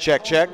Check, check.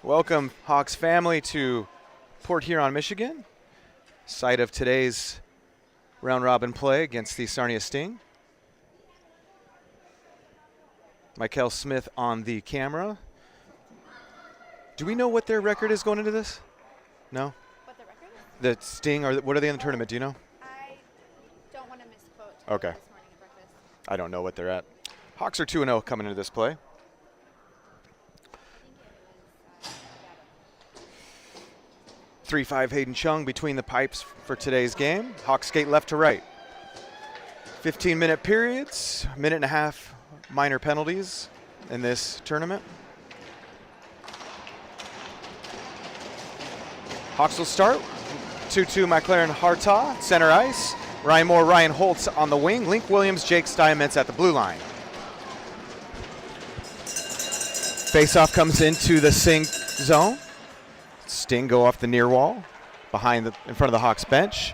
Welcome, Hawks family, to Port Huron, Michigan, site of today's round-robin play against the Sarnia Sting. Michael Smith on the camera. Do we know what their record is going into this? No? What the record is? The Sting, or what are they in the tournament? Do you know? I don't want to misquote Okay. this morning at breakfast. I don't know what they're at. Hawks are 2-0 coming into this play. 3-5 Hayden Chung between the pipes for today's game. Hawks skate left to right. 15-minute periods, minute and a half minor penalties in this tournament. Hawks will start. 2-2 McLaren Hartaw, center ice. Ryan Moore, Ryan Holtz on the wing. Link Williams, Jake Steinmetz at the blue line. Faceoff comes into the Sting zone. Sting go off the near wall, in front of the Hawks bench.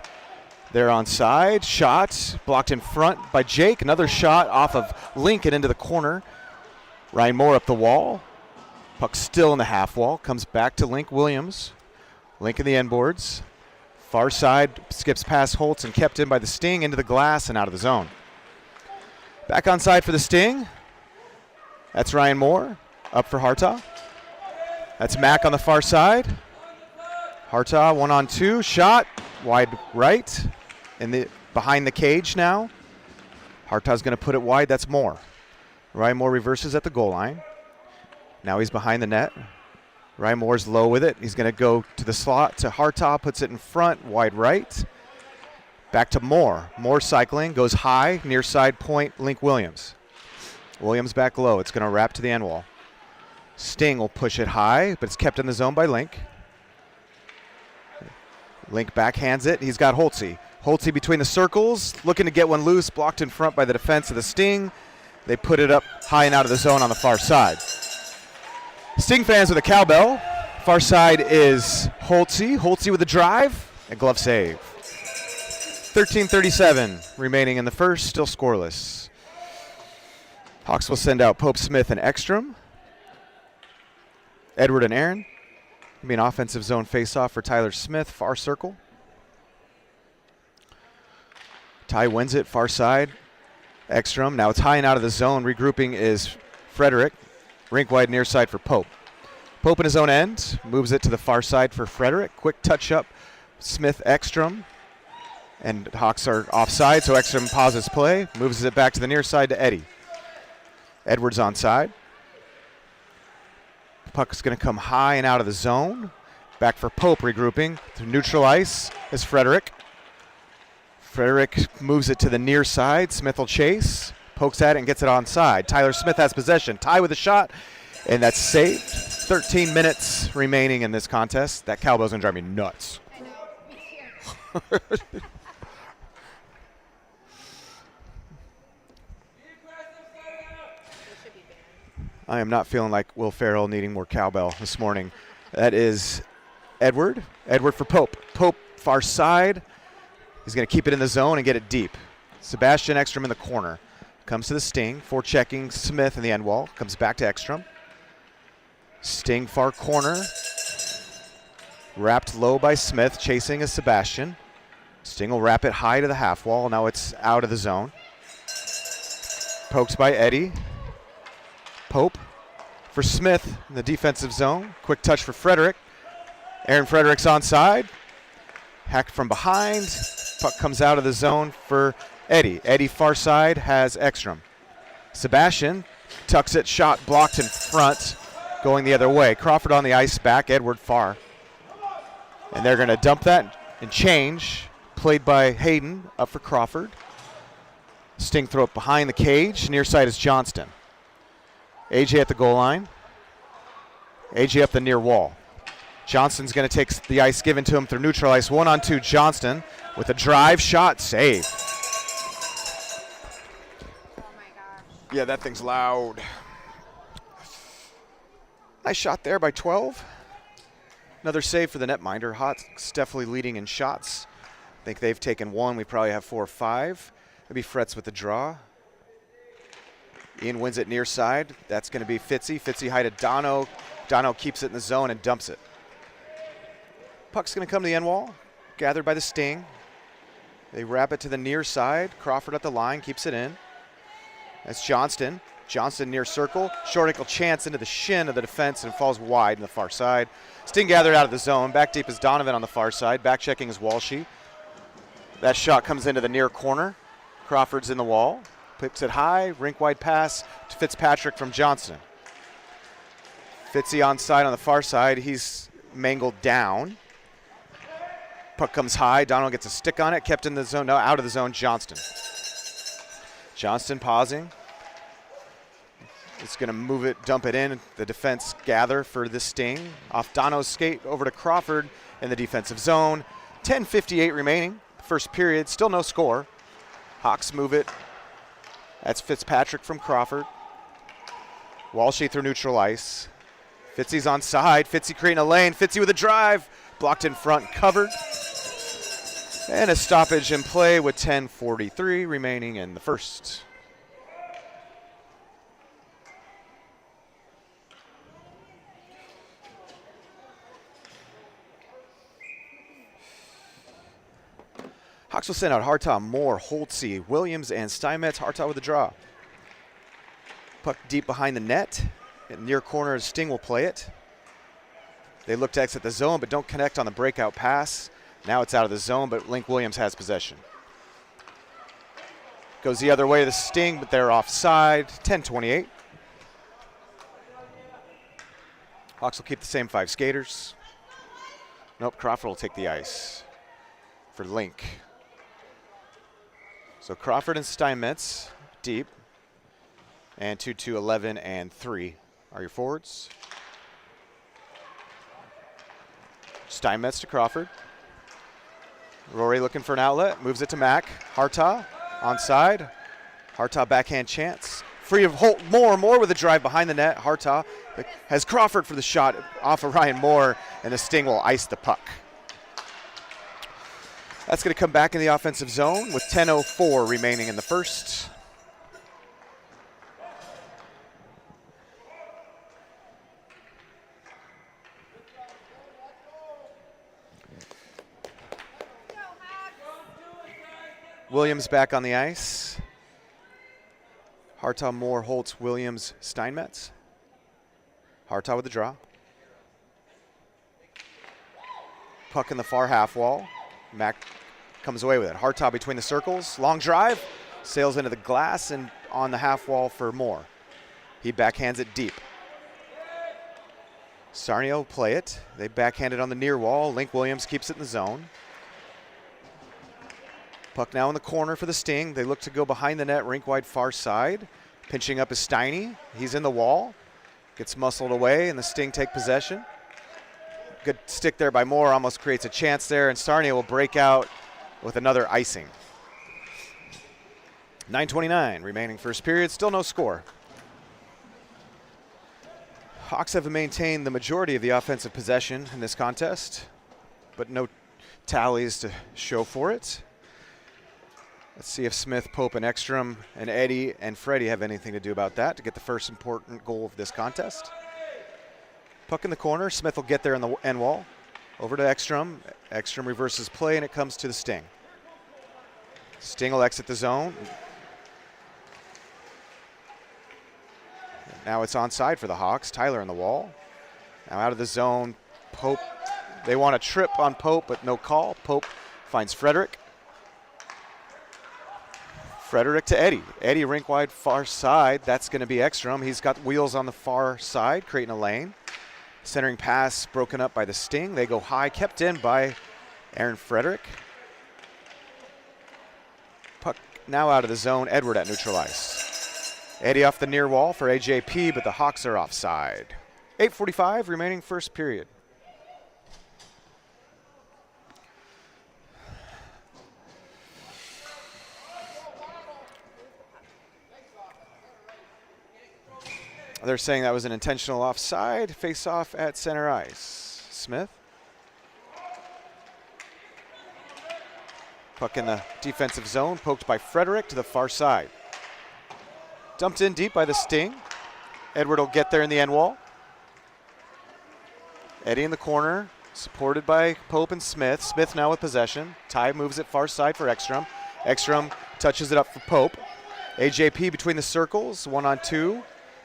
They're onside. Shot blocked in front by Jake. Another shot off of Link and into the corner. Ryan Moore up the wall. Puck still in the half wall. Comes back to Link Williams. Link in the end boards. Far side skips past Holtz and kept in by the Sting into the glass and out of the zone. Back onside for the Sting. That's Ryan Moore up for Hartaw. That's Mack on the far side. Hartaw 1-on-2, shot wide right, and behind the cage now. Hartaw's going to put it wide. That's Moore. Ryan Moore reverses at the goal line. Now he's behind the net. Ryan Moore's low with it. He's going to go to the slot to Hartaw, puts it in front, wide right. Back to Moore. Moore cycling, goes high, near side point, Link Williams. Williams back low. It's going to wrap to the end wall. Sting will push it high, but it's kept in the zone by Link. Link backhands it. He's got Holtze. Holtze between the circles, looking to get one loose, blocked in front by the defense of the Sting. They put it up high and out of the zone on the far side. Sting fans with a cowbell. Far side is Holtze. Holtze with a drive, and glove save. 13:37 remaining in the first, still scoreless. Hawks will send out Pope, Smith, and Ekstrom. Edward and Aaron. It'll be an offensive zone faceoff for Tyler Smith, far circle. Ty wins it, far side. Ekstrom. Now it's high and out of the zone. Regrouping is Frederick. Rink wide near side for Pope. Pope in his own end. Moves it to the far side for Frederick. Quick touch up. Smith, Ekstrom. And Hawks are offside, so Ekstrom pauses play. Moves it back to the near side to Eddie. Edwards onside. Puck's going to come high and out of the zone. Back for Pope, regrouping. To neutral ice is Frederick. Frederick moves it to the near side. Smith will chase. Pokes at it and gets it onside. Tyler Smith has possession. Ty with a shot, and that's saved. 13 minutes remaining in this contest. That cowbell's going to drive me nuts. I know. Me too. It should be banned. I am not feeling like Will Ferrell needing more cowbell this morning. That is Edward. Edward for Pope. Pope far side. He's going to keep it in the zone and get it deep. Sebastian Ekstrom in the corner. Comes to the Sting. Forechecking Smith in the end wall. Comes back to Ekstrom. Sting far corner. Wrapped low by Smith. Chasing is Sebastian. Sting will wrap it high to the half wall. Now it's out of the zone. Pokes by Eddie. Pope for Smith in the defensive zone. Quick touch for Frederick. Aaron Frederick's onside. Hacked from behind. Puck comes out of the zone for Eddie. Eddie far side has Ekstrom. Sebastian tucks it, shot blocked in front, going the other way. Crawford on the ice, back, Edward far. And they're going to dump that and change. Played by Hayden, up for Crawford. Sting throw it behind the cage. Near side is Johnston. AJ at the goal line. AJ up the near wall. Johnston's going to take the ice given to him through neutral ice. 1-on-2 Johnston with a drive shot save. Oh my gosh. Yeah, that thing's loud. Nice shot there by 12. Another save for the netminder. Hawks definitely leading in shots. I think they've taken one. We probably have 4 or 5. Maybe Fretz with the draw. Ian wins it near side. That's going to be Fitzy. Fitzy high to Dono. Dono keeps it in the zone and dumps it. Puck's going to come to the end wall. Gathered by the Sting. They wrap it to the near side. Crawford at the line, keeps it in. That's Johnston. Johnston near circle. Short ankle chance into the shin of the defense and falls wide in the far side. Sting gathered out of the zone. Back deep is Donovan on the far side. Back checking is Walshy. That shot comes into the near corner. Crawford's in the wall. Picks it high. Rink wide pass to Fitzpatrick from Johnston. Fitzy onside on the far side. He's mangled down. Puck comes high. Donald gets a stick on it. Kept in the zone. Now out of the zone, Johnston. Johnston pausing. It's going to move it, dump it in. The defense gather for the Sting. Off Dono's skate over to Crawford in the defensive zone. 10:58 remaining. First period. Still no score. Hawks move it. That's Fitzpatrick from Crawford. Walshy through neutral ice. Fitzy's onside. Fitzy creating a lane. Fitzy with a drive. Blocked in front, covered. And a stoppage in play with 10:43 remaining in the first. Hawks will send out Hartaw, Moore, Holtze, Williams, and Steinmetz. Hartaw with a draw. Puck deep behind the net. In near corner, Sting will play it. They look to exit the zone, but don't connect on the breakout pass. Now it's out of the zone, but Link Williams has possession. Goes the other way to the Sting, but they're offside. 10:28. Hawks will keep the same 5 skaters. Nope, Crawford will take the ice for Link. So Crawford and Steinmetz deep. And 2-2, 11, and 3 are your forwards. Steinmetz to Crawford. Rory looking for an outlet, moves it to Mack. Hartaw onside. Hartaw backhand chance. Free of Holt. Moore with a drive behind the net. Hartaw has Crawford for the shot off of Ryan Moore, and the Sting will ice the puck. That's going to come back in the offensive zone with 10:04 remaining in the first. Williams back on the ice. Hartaw, Moore, Holtz, Williams, Steinmetz. Hartaw with the draw. Puck in the far half wall. Mack comes away with it. Hartaw between the circles. Long drive. Sails into the glass and on the half wall for Moore. He backhands it deep. Sarnia will play it. They backhand it on the near wall. Link Williams keeps it in the zone. Puck now in the corner for the Sting. They look to go behind the net, rink wide far side. Pinching up is Steiny. He's in the wall. Gets muscled away, and the Sting take possession. Good stick there by Moore, almost creates a chance there, and Sarnia will break out with another icing. 9:29 remaining first period, still no score. Hawks have maintained the majority of the offensive possession in this contest, but no tallies to show for it. Let's see if Smith, Pope, and Ekstrom, and Eddie, and Freddie have anything to do about that to get the first important goal of this contest. Puck in the corner. Smith will get there in the end wall. Over to Ekstrom. Ekstrom reverses play, and it comes to the Sting. Sting will exit the zone. Now it's onside for the Hawks. Tyler in the wall. Now out of the zone. Pope. They want a trip on Pope, but no call. Pope finds Frederick. Frederick to Eddie. Eddie rink wide far side. That's going to be Ekstrom. He's got wheels on the far side, creating a lane. Centering pass broken up by the Sting. They go high, kept in by Aaron Frederick. Puck now out of the zone. Edward at neutral ice. Eddie off the near wall for AJP, but the Hawks are offside. 8:45 remaining first period. They're saying that was an intentional offside. Face off at center ice. Smith. Puck in the defensive zone, poked by Frederick to the far side. Dumped in deep by the Sting. Edward will get there in the end wall. Eddie in the corner, supported by Pope and Smith. Smith now with possession. Ty moves it far side for Ekstrom. Ekstrom touches it up for Pope. AJP between the circles, 1-on-2.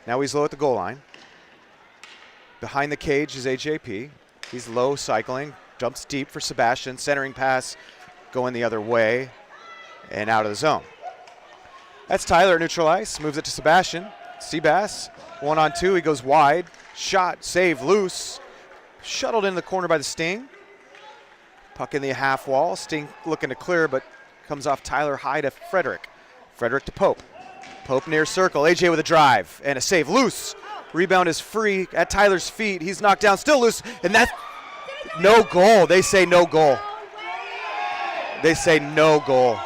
Now he's low at the goal line. Behind the cage is AJP. He's low, cycling, dumps deep for Sebastian. Centering pass going the other way and out of the zone. That's Tyler at neutral ice. Moves it to Sebastian. Seabass, 1-on-2. He goes wide. Shot, save, loose. Shuttled in the corner by the Sting. Puck in the half wall. Sting looking to clear, but comes off Tyler high to Frederick. Frederick to Pope. Pope near circle. AJ with a drive and a save. Loose. Rebound is free at Tyler's feet. He's knocked down, still loose, and that's no goal. They say no goal. They say no goal.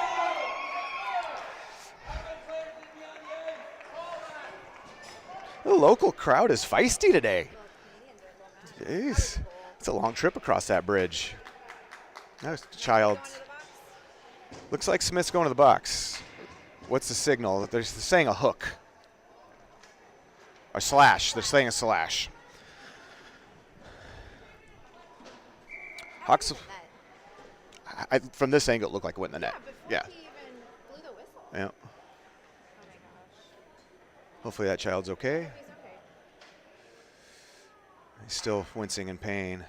The local crowd is feisty today. Jeez. It's a long trip across that bridge. That child. Looks like Smith's going to the box. What's the signal? They're saying a hook. A slash. They're saying a slash. Hawks. From this angle, it looked like it went in the net. Yeah. He even blew the whistle. Yeah. Oh my gosh. Hopefully that child's okay. He's okay. He's still wincing in pain.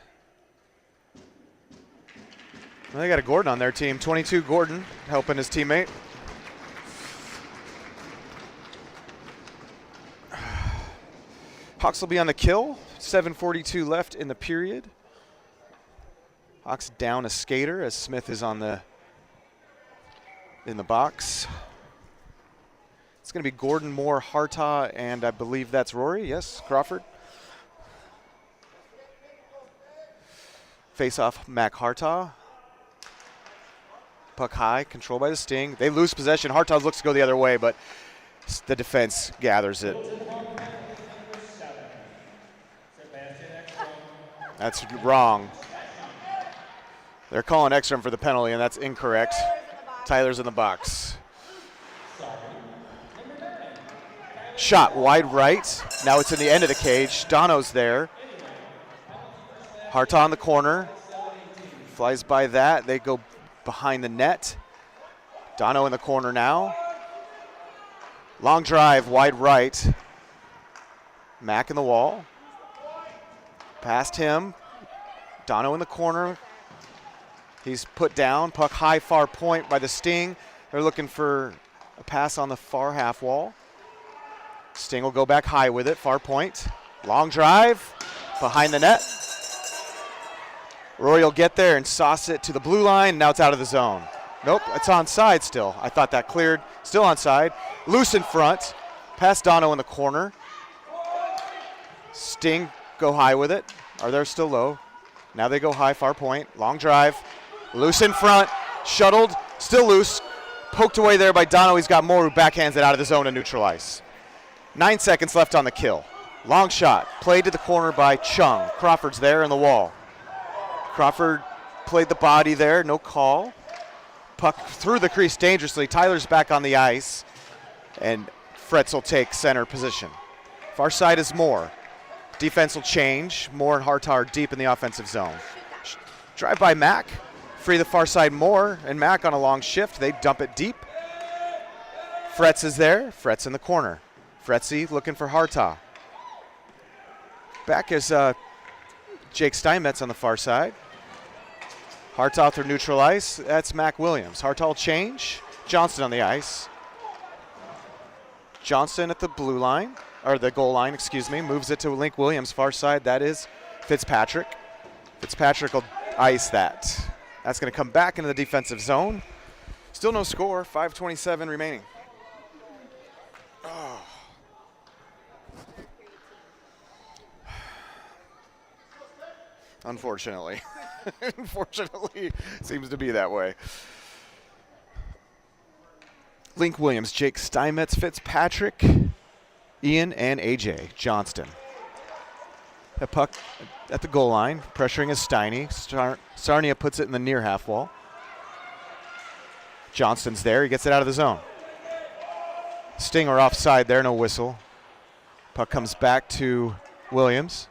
Well, they got a Gordon on their team. 22 Gordon helping his teammate. Hawks will be on the kill. 7:42 left in the period. Hawks down a skater as Smith is in the box. It's going to be Gordon, Moore, Hartaw, and I believe that's Rory. Yes, Crawford. Face off Mac Hartaw. Puck high, controlled by the Sting. They lose possession. Hartaw looks to go the other way, but the defense gathers it. That's wrong. They're calling extra for the penalty, and that's incorrect. Tyler's in the box. Shot wide right. Now it's in the end of the cage. Dono's there. Hartaw in the corner. Flies by that. They go behind the net. Dono in the corner now. Long drive, wide right. Mack in the wall. Past him. Dono in the corner. He's put down. Puck high, far point by the Sting. They're looking for a pass on the far half wall. Sting will go back high with it, far point. Long drive, behind the net. Rory will get there and sauce it to the blue line. Now it's out of the zone. Nope, it's onside still. I thought that cleared. Still onside. Loose in front. Past Dono in the corner. Sting go high with it. Or they're still low. Now they go high, far point. Long drive. Loose in front. Shuttled. Still loose. Poked away there by Dono. He's got Moore who backhands it out of the zone to neutral ice. 9 seconds left on the kill. Long shot. Played to the corner by Chung. Crawford's there in the wall. Crawford played the body there. No call. Puck through the crease dangerously. Tyler's back on the ice. And Fretz will take center position. Far side is Moore. Defense will change. Moore and Hartaw are deep in the offensive zone. Drive by Mack. Free the far side Moore and Mack on a long shift. They dump it deep. Fretz is there. Fretz in the corner. Fretzy looking for Hartaw. Back is Jake Steinmetz on the far side. Hartaw through neutral ice. That's Mac Williams. Hartaw will change. Johnston on the ice. Johnston at the blue line, or the goal line, excuse me, moves it to Link Williams, far side. That is Fitzpatrick. Fitzpatrick will ice that. That's going to come back into the defensive zone. Still no score, 5:27 remaining. Oh. Unfortunately. Unfortunately, seems to be that way. Link Williams, Jake Steinmetz, Fitzpatrick, Ian, and AJ Johnston. A puck at the goal line, pressuring is Steiny. Sarnia puts it in the near half wall. Johnston's there, he gets it out of the zone. Stinger offside there, no whistle. Puck comes back to Williams.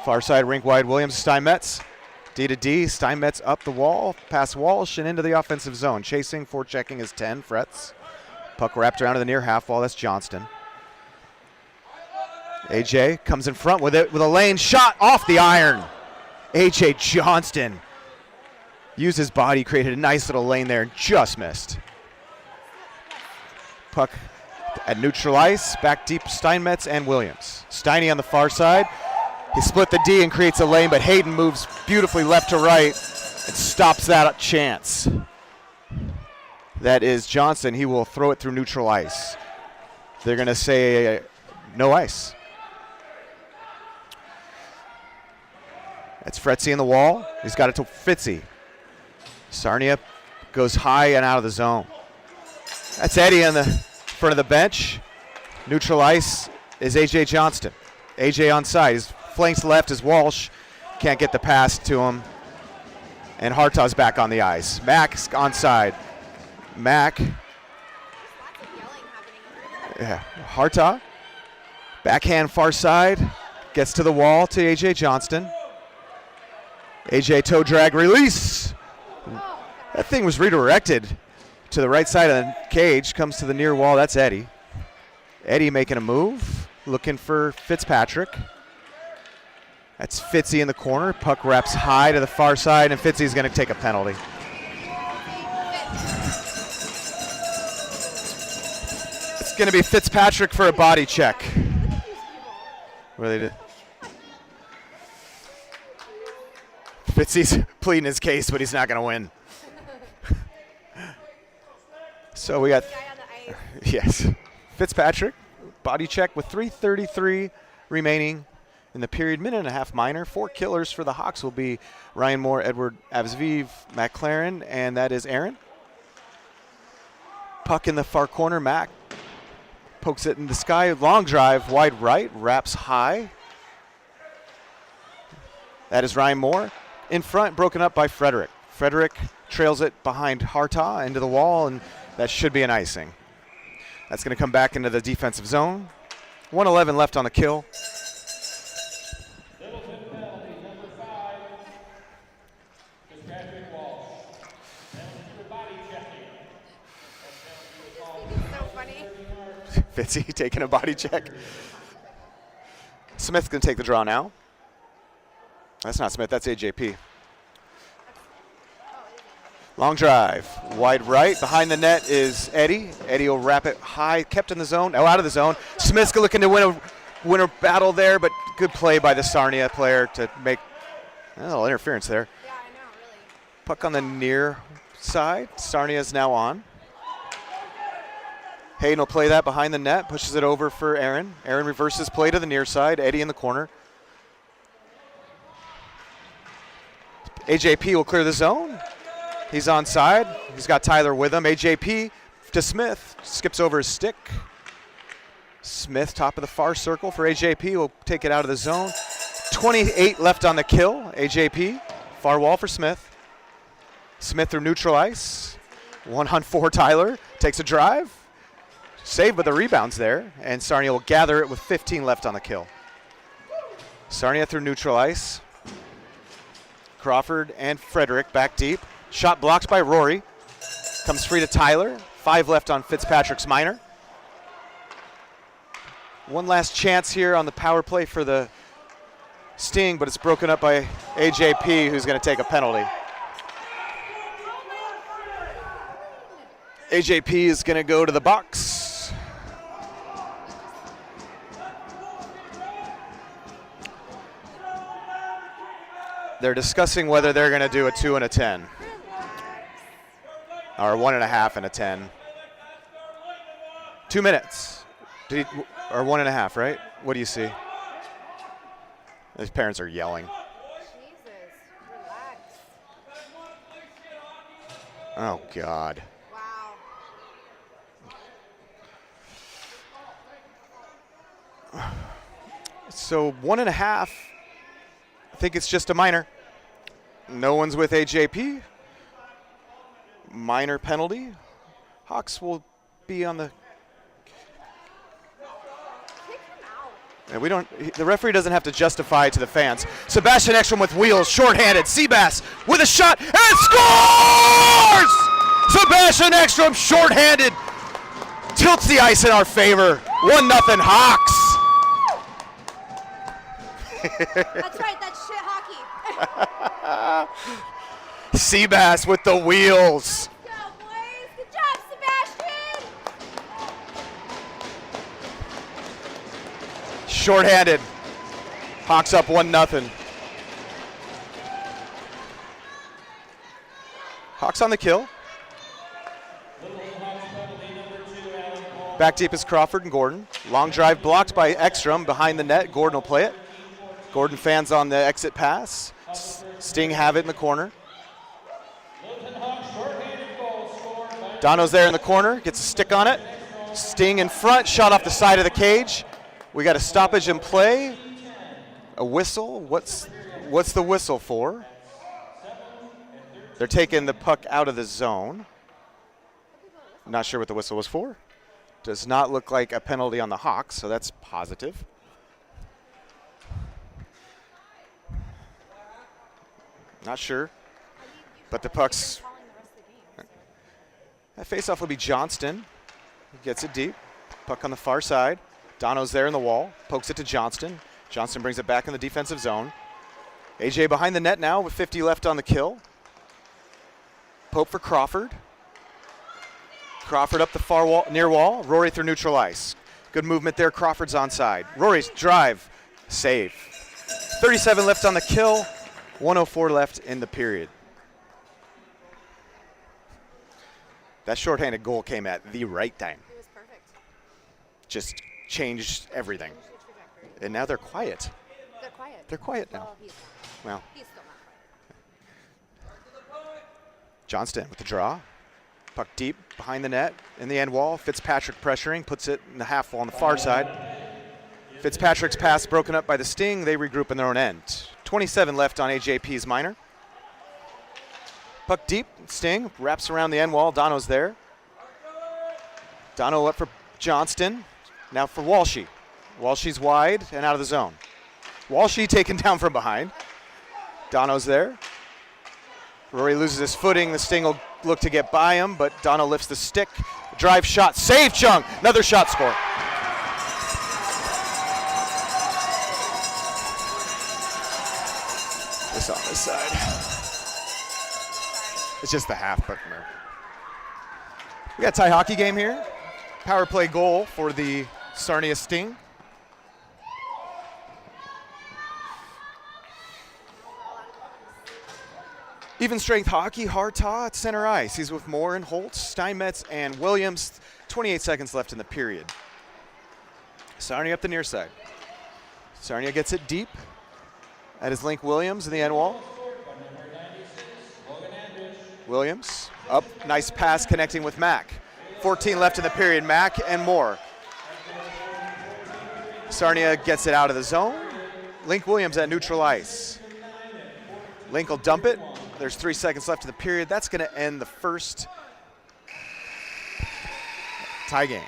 Far side, rink wide, Williams, Steinmetz. D to D, Steinmetz up the wall, past Walsh and into the offensive zone. Chasing, forechecking is 10, Fretz. Puck wrapped around to the near half wall, that's Johnston. AJ comes in front with it with a lane shot off the iron. AJ Johnston used his body, created a nice little lane there and just missed. Puck at neutral ice, back deep Steinmetz and Williams. Steiny on the far side. He split the D and creates a lane, but Hayden moves beautifully left to right and stops that chance. That is Johnson. He will throw it through neutral ice. They're going to say no ice. That's Fretzy in the wall. He's got it to Fitzy. Sarnia goes high and out of the zone. That's Eddie on the front of the bench. Neutral ice is AJ Johnston. AJ onside. He's flanks left is Walsh. Can't get the pass to him. And Hartaw's back on the ice. Mack's onside. Mack. Yeah. Hartaw. Backhand far side. Gets to the wall to AJ Johnston. AJ toe drag release. That thing was redirected to the right side of the cage. Comes to the near wall. That's Eddie. Eddie making a move. Looking for Fitzpatrick. That's Fitzy in the corner. Puck wraps high to the far side, and Fitzy's going to take a penalty. It's going to be Fitzpatrick for a body check. What do they do? Fitzy's pleading his case, but he's not going to win. So we got, Guy on the ice. yes, Fitzpatrick, body check with 3:33 remaining in the period, minute and a half minor. 4 killers for the Hawks will be Ryan Moore, Edward Avsviv, McLaren, and that is Aaron. Puck in the far corner, Mac pokes it in the sky, long drive, wide right, wraps high. That is Ryan Moore. In front, broken up by Frederick. Frederick trails it behind Hartaw into the wall, and that should be an icing. That's going to come back into the defensive zone. 1:11 left on the kill. So funny. Fitzy taking a body check. Smith's going to take the draw now. That's not Smith, that's AJP. Long drive, wide right. Behind the net is Eddie. Eddie will wrap it high, kept in the zone, out of the zone. Smith's looking to win a battle there, but good play by the Sarnia player to make a little interference there. Yeah, I know, really. Puck on the near side. Sarnia's now on. Hayden will play that behind the net, pushes it over for Aaron. Aaron reverses play to the near side. Eddie in the corner. AJP will clear the zone. He's onside. He's got Tyler with him. AJP to Smith. Skips over his stick. Smith, top of the far circle for AJP. Will take it out of the zone. 28 left on the kill. AJP, far wall for Smith. Smith through neutral ice. 1-on-4 Tyler. Takes a drive. Save with the rebounds there. And Sarnia will gather it with 15 left on the kill. Sarnia through neutral ice. Crawford and Frederick back deep. Shot blocked by Rory. Comes free to Tyler. 5 left on Fitzpatrick's minor. One last chance here on the power play for the Sting, but it's broken up by AJP, who's going to take a penalty. AJP is going to go to the box. They're discussing whether they're going to do a 2 and a 10. Or 1.5 and a 10. 2 minutes. Or 1.5, right? What do you see? His parents are yelling. Jesus, relax. Oh, God. Wow. So 1.5. I think it's just a minor. No one's with AJP. Minor penalty. Hawks will be on the. Kick him out. And we don't. The referee doesn't have to justify to the fans. Sebastian Ekstrom with wheels, shorthanded. Seabass with a shot and scores! Sebastian Ekstrom, shorthanded, tilts the ice in our favor. 1-0 Hawks. That's right, that's shit hockey. Seabass with the wheels. Let's go, boys. Good job, Sebastian. Shorthanded. Hawks up 1-0. Hawks on the kill. Back deep is Crawford and Gordon. Long drive blocked by Ekstrom behind the net. Gordon will play it. Gordon fans on the exit pass. Sting have it in the corner. Dono's there in the corner, gets a stick on it. Sting in front, shot off the side of the cage. We got a stoppage in play. A whistle. What's the whistle for? They're taking the puck out of the zone. Not sure what the whistle was for. Does not look like a penalty on the Hawks, so that's positive. Not sure, but the puck's. That faceoff will be Johnston. He gets it deep. Puck on the far side. Dono's there in the wall. Pokes it to Johnston. Johnston brings it back in the defensive zone. AJ behind the net now with 50 left on the kill. Pope for Crawford. Crawford up the far wall, near wall. Rory through neutral ice. Good movement there. Crawford's onside. Rory's drive. Save. 37 left on the kill, 104 left in the period. That shorthanded goal came at the right time. It was perfect. Just changed everything. Changed the trajectory. And now they're quiet. They're quiet. They're quiet now. Well, he's not. Well, He's still not quiet. Johnston with the draw. Puck deep behind the net in the end wall. Fitzpatrick pressuring, puts it in the half wall on the far side. Fitzpatrick's pass broken up by the Sting. They regroup in their own end. 27 left on AJP's minor. Puck deep. Sting wraps around the end wall. Dono's there. Dono up for Johnston. Now for Walshy. Walshy's wide and out of the zone. Walshy taken down from behind. Dono's there. Rory loses his footing. The Sting will look to get by him, but Dono lifts the stick. Drive shot. Save Chung. Another shot score. This on this side. It's just the half, but we got a tie hockey game here. Power play goal for the Sarnia Sting. Even strength hockey, Hartaw at center ice. He's with Moore and Holtz, Steinmetz and Williams. 28 seconds left in the period. Sarnia up the near side. Sarnia gets it deep. That is Link Williams in the end wall. Williams up, nice pass connecting with Mack. 14 left in the period, Mack and Moore. Sarnia gets it out of the zone. Link Williams at neutral ice. Link will dump it. There's 3 seconds left in the period. That's going to end the first tie game.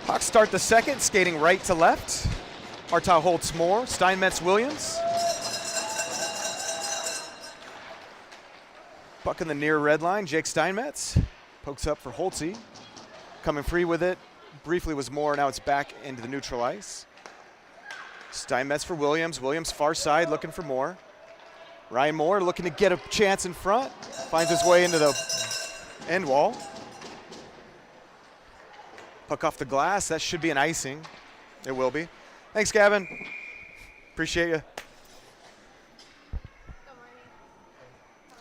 Hawks start the second, skating right to left. Hartaw, Holtz, Moore, Steinmetz, Williams. Puck in the near red line, Jake Steinmetz. Pokes up for Holtzy. Coming free with it, briefly was Moore, now it's back into the neutral ice. Steinmetz for Williams, Williams far side looking for Moore. Ryan Moore looking to get a chance in front, finds his way into the end wall. Puck off the glass, that should be an icing. It will be. Thanks, Gavin. Appreciate you.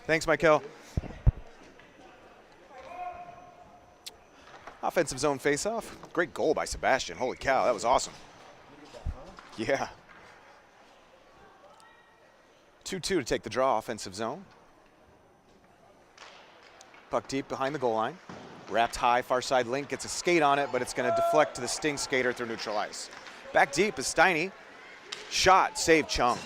Thanks, Michael. Offensive zone faceoff. Great goal by Sebastian. Holy cow, that was awesome. Yeah. 2-2 to take the draw, offensive zone. Puck deep behind the goal line. Wrapped high, far side Link gets a skate on it, but it's going to deflect to the Sting skater through neutral ice. Back deep is Steiny. Shot, save Chung.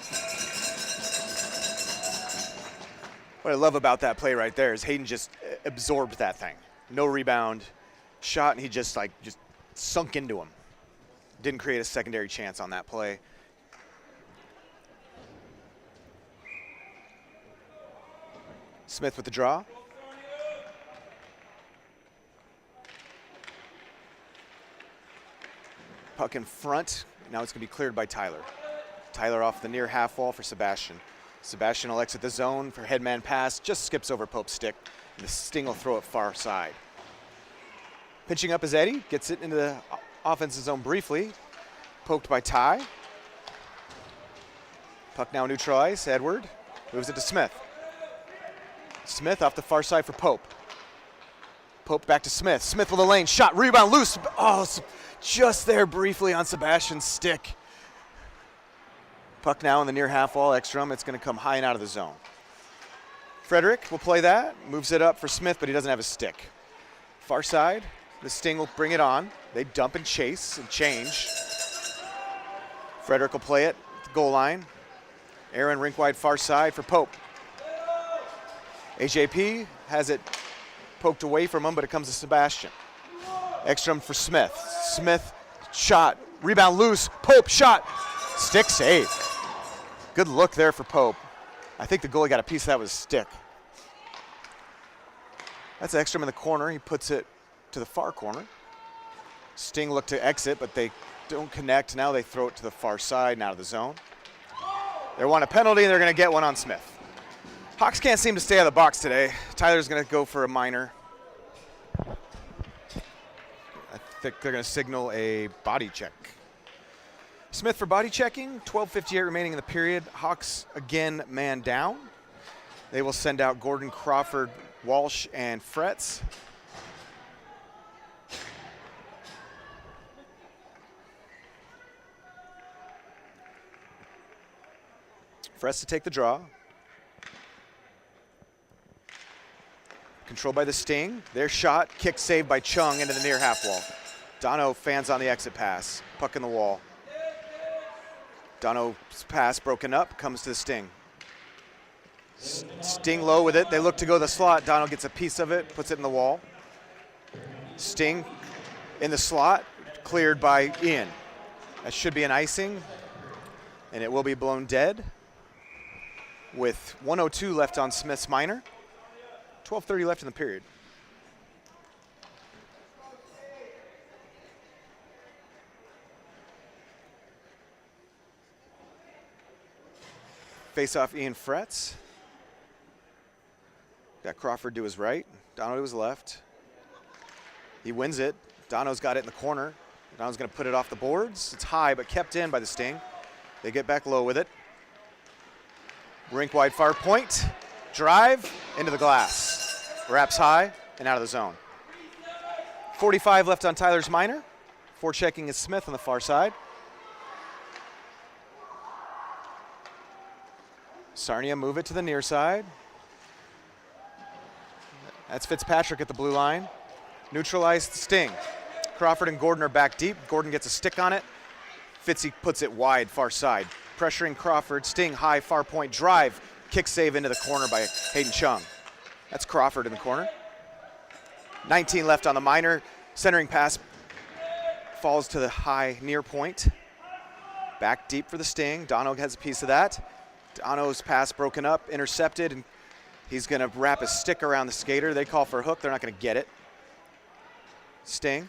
What I love about that play right there is Hayden just absorbed that thing. No rebound, shot, and he just sunk into him. Didn't create a secondary chance on that play. Smith with the draw. Puck in front. Now it's going to be cleared by Tyler. Tyler off the near half wall for Sebastian. Sebastian will exit the zone for headman pass. Just skips over Pope's stick. And the Sting will throw it far side. Pitching up is Eddie. Gets it into the offensive zone briefly. Poked by Ty. Puck now neutral ice. Edward moves it to Smith. Smith off the far side for Pope. Pope back to Smith. Smith with a lane shot, rebound loose. Oh, just there briefly on Sebastian's stick. Puck now in the near half wall, Ekstrom. It's going to come high and out of the zone. Frederick will play that, moves it up for Smith, but he doesn't have a stick. Far side, the Sting will bring it on. They dump and chase and change. Frederick will play it at the goal line. Aaron rink wide far side for Pope. AJP has it poked away from him, but it comes to Sebastian. Ekstrom for Smith. Smith shot, rebound loose. Pope shot, stick save. Good look there for Pope. I think the goalie got a piece of that with his stick. That's Ekstrom in the corner. He puts it to the far corner. Sting look to exit, but they don't connect. Now they throw it to the far side and out of the zone. They want a penalty, and they're going to get one on Smith. Hawks can't seem to stay out of the box today. Tyler's going to go for a minor. I think they're going to signal a body check. Smith for body checking, 12:58 remaining in the period. Hawks again man down. They will send out Gordon, Crawford, Walsh, and Fretz. Fretz to take the draw. Controlled by the Sting. Their shot, kick saved by Chung into the near half wall. Dono fans on the exit pass. Puck in the wall. Dono's pass broken up, comes to the Sting. Sting low with it. They look to go the slot. Dono gets a piece of it, puts it in the wall. Sting in the slot, cleared by Ian. That should be an icing, and it will be blown dead with 1:02 left on Smith's minor. 12:30 left in the period. Face off Ian Fretz. Got Crawford to his right, Dono to his left. He wins it. Dono's got it in the corner. Dono's going to put it off the boards. It's high, but kept in by the Sting. They get back low with it. Rink wide far point. Drive into the glass. Wraps high and out of the zone. 45 left on Tyler's minor. Forechecking is Smith on the far side. Sarnia move it to the near side. That's Fitzpatrick at the blue line. Neutralized the Sting. Crawford and Gordon are back deep. Gordon gets a stick on it. Fitzy puts it wide, far side. Pressuring Crawford. Sting high, far point drive. Kick save into the corner by Hayden Chung. That's Crawford in the corner. 19 left on the minor. Centering pass falls to the high near point. Back deep for the Sting. Dono has a piece of that. Dono's pass broken up, intercepted, and he's going to wrap his stick around the skater. They call for a hook. They're not going to get it. Sting.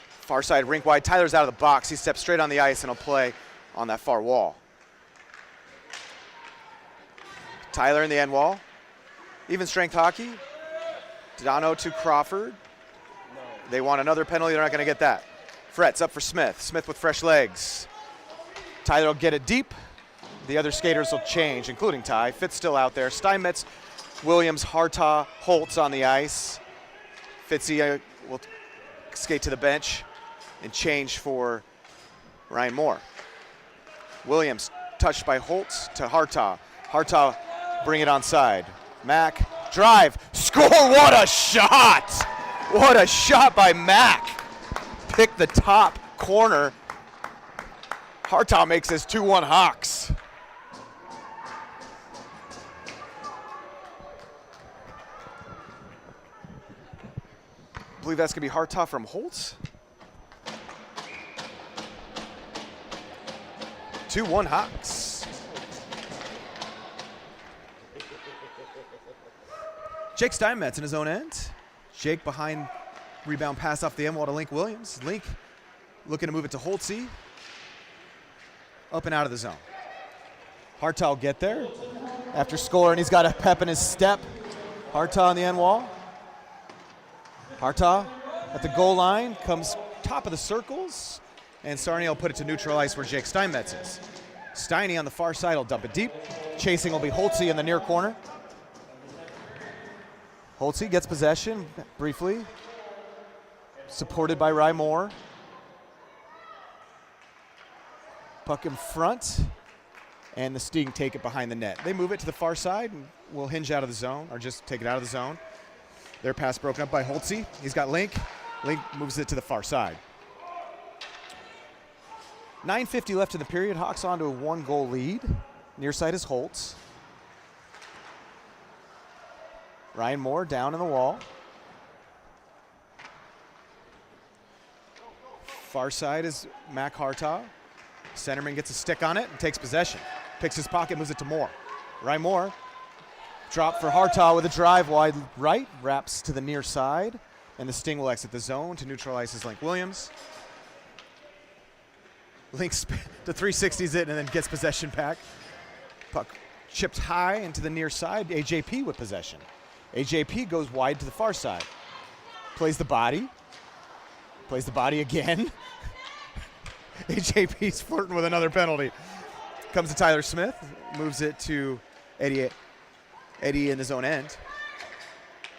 Far side, rink wide. Tyler's out of the box. He steps straight on the ice and will play on that far wall. Tyler in the end wall. Even strength hockey. Dono to Crawford. They want another penalty. They're not going to get that. Fretz up for Smith. Smith with fresh legs. Tyler will get it deep. The other skaters will change, including Ty. Fitz still out there. Steinmetz, Williams, Hartaw, Holtz on the ice. Fitzy will skate to the bench and change for Ryan Moore. Williams touched by Holtz to Hartaw. Hartaw bring it onside. Mack, drive, score, what a shot! What a shot by Mack. Pick the top corner. Hartaw makes his 2-1 Hawks. I believe that's going to be Hartaw from Holtz. 2-1 Hawks. Jake Steinmetz in his own end. Jake behind, rebound pass off the end wall to Link Williams. Link looking to move it to Holtzy. Up and out of the zone. Hartaw will get there after scoring. He's got a pep in his step. Hartaw on the end wall. Hartaw at the goal line, comes top of the circles, and Sarnia will put it to neutral ice where Jake Steinmetz is. Steiny on the far side will dump it deep. Chasing will be Holtzy in the near corner. Holtzy gets possession briefly. Supported by Rye Moore. Puck in front. And the Sting take it behind the net. They move it to the far side and will hinge out of the zone, or just take it out of the zone. Their pass broken up by Holtzy. He's got Link. Link moves it to the far side. 9:50 left in the period. Hawks on to a 1-goal lead. Near side is Holtz. Ryan Moore down in the wall. Far side is Mac Hartaw. Centerman gets a stick on it and takes possession. Picks his pocket, moves it to Moore. Ryan Moore. Drop for Hartaw with a drive wide right. Wraps to the near side. And the Sting will exit the zone to neutralize his Link Williams. Link to 360s it and then gets possession back. Puck chipped high into the near side. AJP with possession. AJP goes wide to the far side. Plays the body. Plays the body again. AJP's flirting with another penalty. Comes to Tyler Smith. Moves it to Eddie in his own end.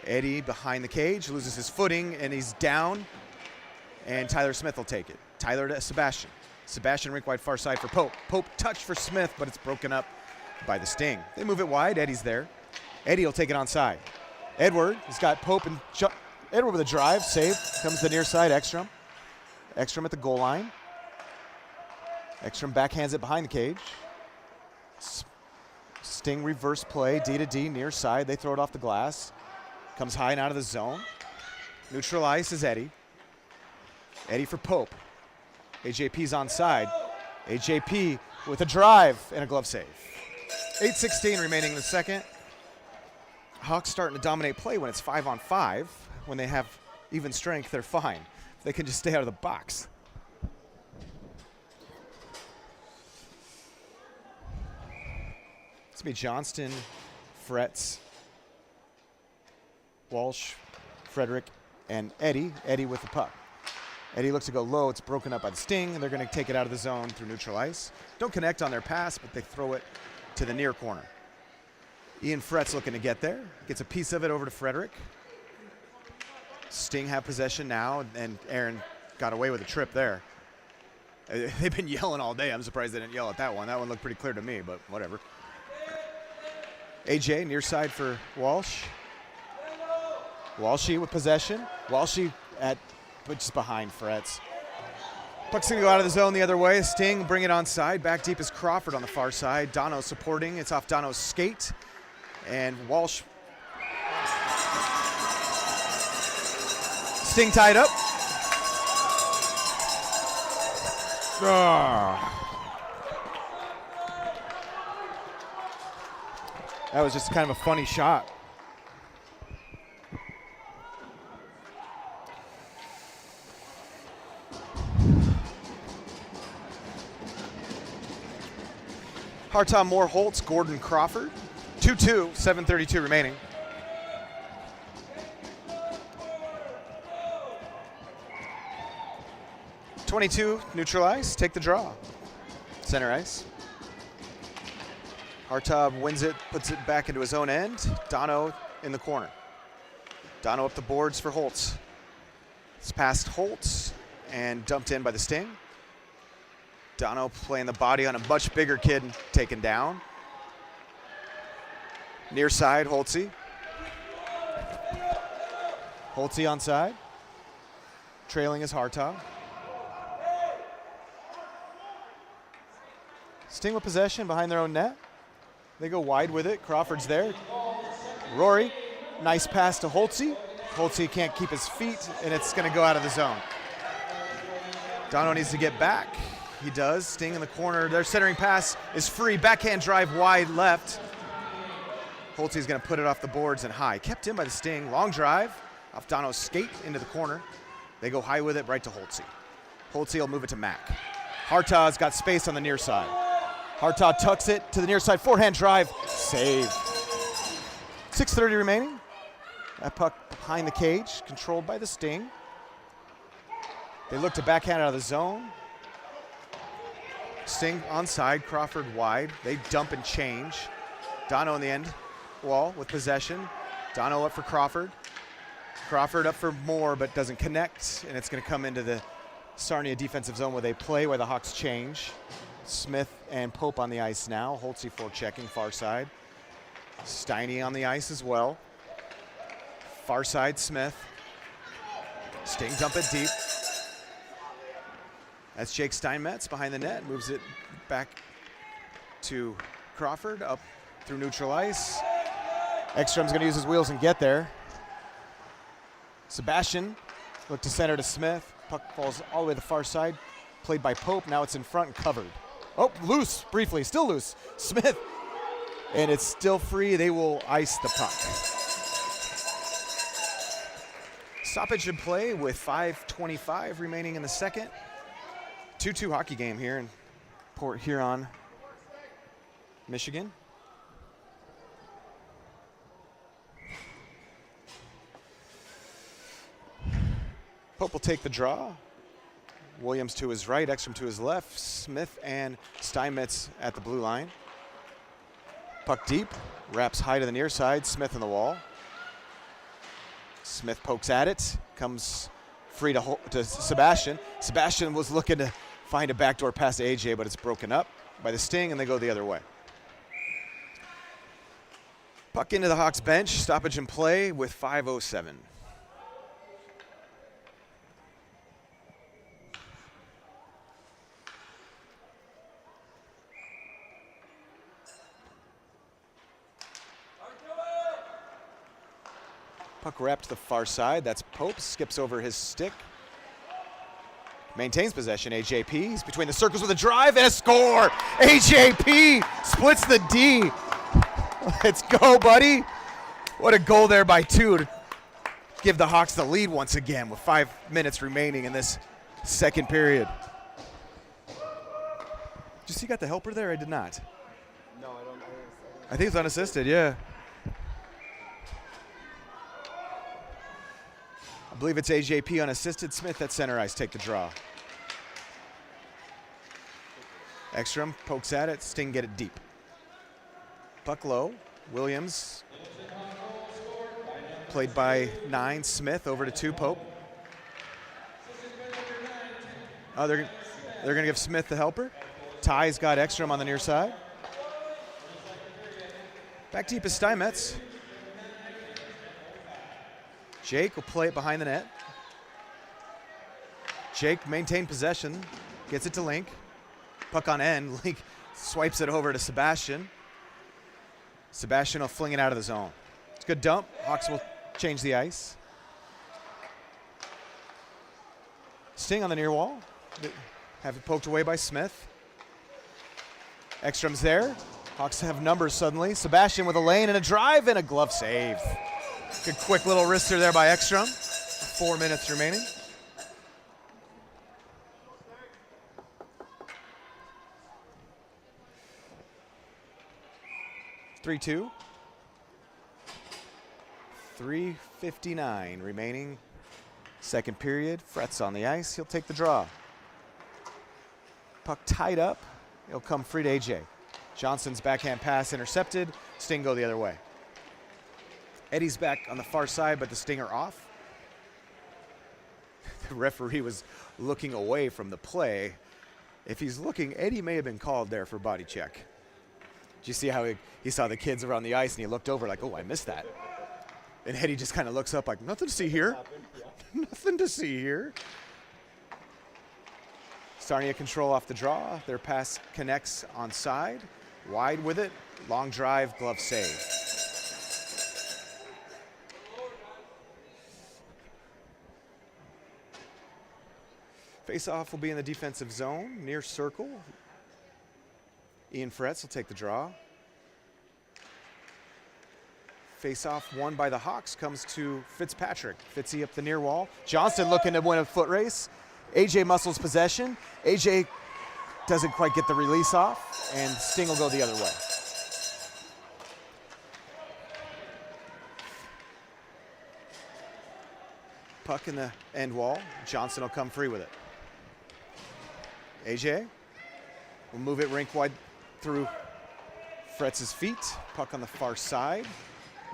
Eddie behind the cage. Loses his footing and he's down. And Tyler Smith will take it. Tyler to Sebastian. Sebastian rink wide far side for Pope. Pope touch for Smith, but it's broken up by the Sting. They move it wide. Eddie's there. Eddie will take it onside. Edward has got Pope and Edward with a drive. Save. Comes to the near side. Ekstrom. Ekstrom at the goal line. Ekstrom backhands it behind the cage. Sting reverse play. D to D near side. They throw it off the glass. Comes high and out of the zone. Neutral ice is Eddie. Eddie for Pope. AJP's onside. AJP with a drive and a glove save. 8:16 remaining in the second. Hawks starting to dominate play when it's 5-on-5. When they have even strength, they're fine. If they can just stay out of the box. It's going to be Johnston, Fretz, Walsh, Frederick, and Eddie. Eddie with the puck. Eddie looks to go low. It's broken up by the Sting, and they're going to take it out of the zone through neutral ice. Don't connect on their pass, but they throw it to the near corner. Ian Fretz looking to get there. Gets a piece of it over to Frederick. Sting have possession now, and Aaron got away with a trip there. They've been yelling all day. I'm surprised they didn't yell at that one. That one looked pretty clear to me, but whatever. AJ near side for Walsh. Walshy with possession. Walshy but just behind Fretz. Puck's going to go out of the zone the other way. Sting bring it onside. Back deep is Crawford on the far side. Dono supporting. It's off Dono's skate. And Walsh. Sting tied up. That was just kind of a funny shot. Hartaw, Moore, Holtz, Gordon, Crawford. 2-2, 7:32 remaining. .22 neutral ice, take the draw. Center ice. Hartaw wins it, puts it back into his own end. Dono in the corner. Dono up the boards for Holtz. It's past Holtz and dumped in by the Sting. Dono playing the body on a much bigger kid and taken down. Near side, Holtzy. Holtzy onside. Trailing is Hartaw. Sting with possession behind their own net. They go wide with it. Crawford's there. Rory, nice pass to Holtzy. Holtzy can't keep his feet, and it's going to go out of the zone. Dono needs to get back. He does. Sting in the corner. Their centering pass is free. Backhand drive wide left. Holtzy's going to put it off the boards and high. Kept in by the Sting. Long drive off Dono's skate into the corner. They go high with it right to Holtzy. Holtzy will move it to Mack. Hartaw's got space on the near side. Hartaw tucks it to the near side. Forehand drive. Save. 6:30 remaining. That puck behind the cage. Controlled by the Sting. They look to backhand out of the zone. Sting onside. Crawford wide. They dump and change. Dono in the end wall with possession. Dono up for Crawford. Crawford up for more, but doesn't connect, and it's going to come into the Sarnia defensive zone where they play, where the Hawks change. Smith and Pope on the ice now. Holtze forechecking far side. Steiny on the ice as well. Far side, Smith. Sting dump it deep. That's Jake Steinmetz behind the net. Moves it back to Crawford, up through neutral ice. Ekstrom's going to use his wheels and get there. Sebastian look to center to Smith. Puck falls all the way to the far side. Played by Pope. Now it's in front and covered. Oh, loose briefly. Still loose. Smith. And it's still free. They will ice the puck. Stoppage in play with 5:25 remaining in the second. 2-2 hockey game here in Port Huron, Michigan. Pope will take the draw. Williams to his right, Ekstrom to his left. Smith and Steinmetz at the blue line. Puck deep, wraps high to the near side. Smith in the wall. Smith pokes at it, comes free to Sebastian. Sebastian was looking to find a backdoor pass to AJ, but it's broken up by the Sting, and they go the other way. Puck into the Hawks bench, stoppage in play with 5:07. Puck wrapped to the far side. That's Pope. Skips over his stick. Maintains possession. AJP. He's between the circles with a drive and a score. AJP splits the D. Let's go, buddy. What a goal there by two to give the Hawks the lead once again with 5 minutes remaining in this second period. Did you see you got the helper there? I did not. No, I don't. I think it's unassisted, yeah. I believe it's AJP unassisted. Smith at center ice, take the draw. Ekstrom pokes at it. Sting get it deep. Puck low. Williams. Played by 9. Smith over to 2. Pope. Oh, they're going to give Smith the helper. Ty's got Ekstrom on the near side. Back deep is Steinmetz. Jake will play it behind the net. Jake maintained possession, gets it to Link. Puck on end, Link swipes it over to Sebastian. Sebastian will fling it out of the zone. It's a good dump. Hawks will change the ice. Sting on the near wall. Have it poked away by Smith. Ekstrom's there. Hawks have numbers suddenly. Sebastian with a lane and a drive and a glove save. Good quick little wrister there by Ekstrom. 4 minutes remaining. (3-2). 3:59 remaining. Second period. Fretz on the ice. He'll take the draw. Puck tied up. It'll come free to AJ. Johnson's backhand pass intercepted. Sting go the other way. Eddie's back on the far side, but the Stinger off. The referee was looking away from the play. If he's looking, Eddie may have been called there for body check. Did you see how he saw the kids around the ice and he looked over like, oh, I missed that. And Eddie just kind of looks up like, nothing to see here. Nothing to see here. Sarnia control off the draw. Their pass connects on side. Wide with it. Long drive, glove save. Face-off will be in the defensive zone, near circle. Ian Fretz will take the draw. Face-off won by the Hawks comes to Fitzpatrick. Fitzy up the near wall. Johnston looking to win a foot race. AJ muscles possession. AJ doesn't quite get the release off, and Sting will go the other way. Puck in the end wall. Johnson will come free with it. AJ will move it rink wide through Fretz's feet. Puck on the far side.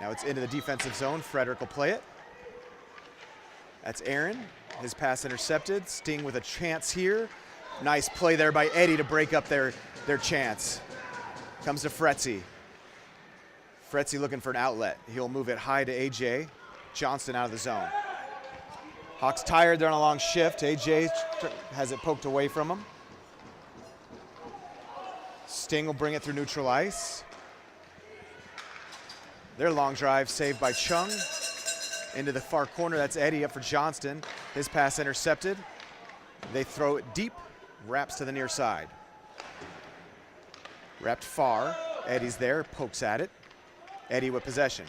Now it's into the defensive zone. Frederick will play it. That's Aaron. His pass intercepted. Sting with a chance here. Nice play there by Eddie to break up their chance. Comes to Fretzy. Fretzy looking for an outlet. He'll move it high to AJ. Johnston out of the zone. Hawks tired, they're on a long shift. AJ has it poked away from him. Sting will bring it through neutral ice. Their long drive saved by Chung. Into the far corner, that's Eddie up for Johnston. His pass intercepted. They throw it deep, wraps to the near side. Wrapped far, Eddie's there, pokes at it. Eddie with possession.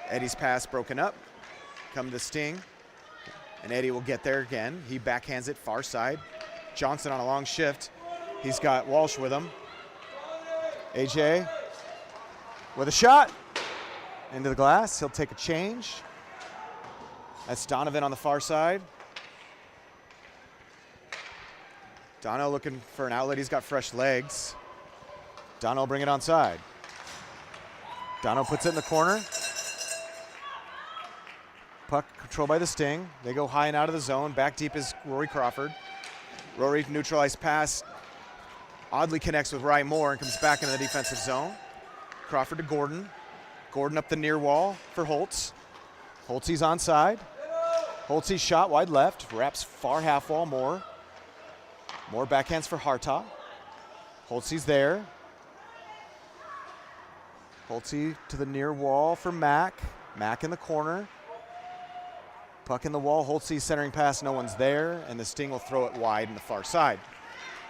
Eddie's pass broken up. Come to Sting, and Eddie will get there again. He backhands it far side. Johnson on a long shift. He's got Walsh with him. AJ with a shot. Into the glass, he'll take a change. That's Donovan on the far side. Dono looking for an outlet, he's got fresh legs. Dono will bring it onside. Dono puts it in the corner. Puck controlled by the Sting. They go high and out of the zone. Back deep is Rory Crawford. Rory neutralized pass. Oddly connects with Ryan Moore and comes back into the defensive zone. Crawford to Gordon. Gordon up the near wall for Holtz. Holtzy's onside. Holtzy's shot wide left. Wraps far half wall Moore. Moore backhands for Hartaw. Holtzy's there. Holtzy to the near wall for Mack. Mack in the corner. Puck in the wall. Holtzy centering pass. No one's there. And the Sting will throw it wide in the far side.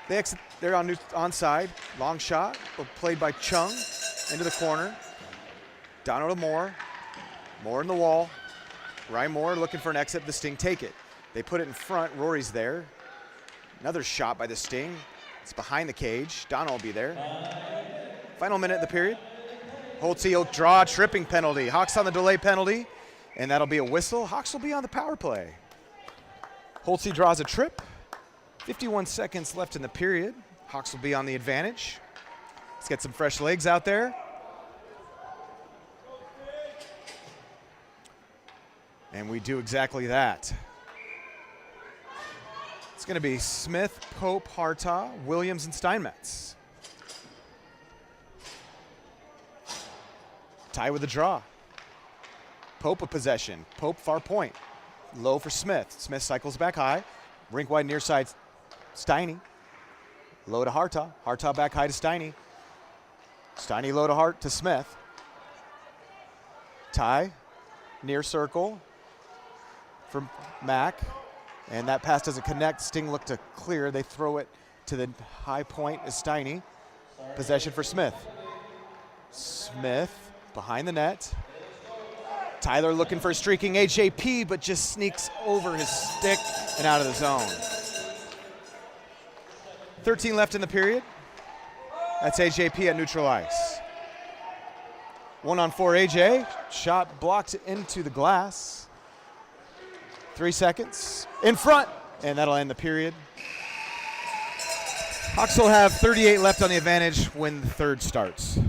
They exit. They're on onside. Long shot. Played by Chung into the corner. Dono to Moore. Moore in the wall. Ryan Moore looking for an exit. The Sting take it. They put it in front. Rory's there. Another shot by the Sting. It's behind the cage. Dono will be there. Final minute of the period. Holtzy will draw a tripping penalty. Hawks on the delay penalty, and that'll be a whistle. Hawks will be on the power play. Holtzy draws a trip. 51 seconds left in the period. Hawks will be on the advantage. Let's get some fresh legs out there. And we do exactly that. It's going to be Smith, Pope, Hartaw, Williams, and Steinmetz. Tie with a draw. Pope with possession. Pope far point. Low for Smith. Smith cycles back high. Rink wide near side Steiny. Low to Hartaw. Hartaw back high to Steiny. Steiny low to Smith. Tie. Near circle from Mack. And that pass doesn't connect. Sting look to clear. They throw it to the high point is Steiny. Possession for Smith. Smith behind the net. Tyler looking for a streaking AJP, but just sneaks over his stick and out of the zone. 13 left in the period. That's AJP at neutral ice. 1-on-4 AJ. Shot blocked into the glass. 3 seconds. In front. And that'll end the period. Hawks will have 38 left on the advantage when the third starts.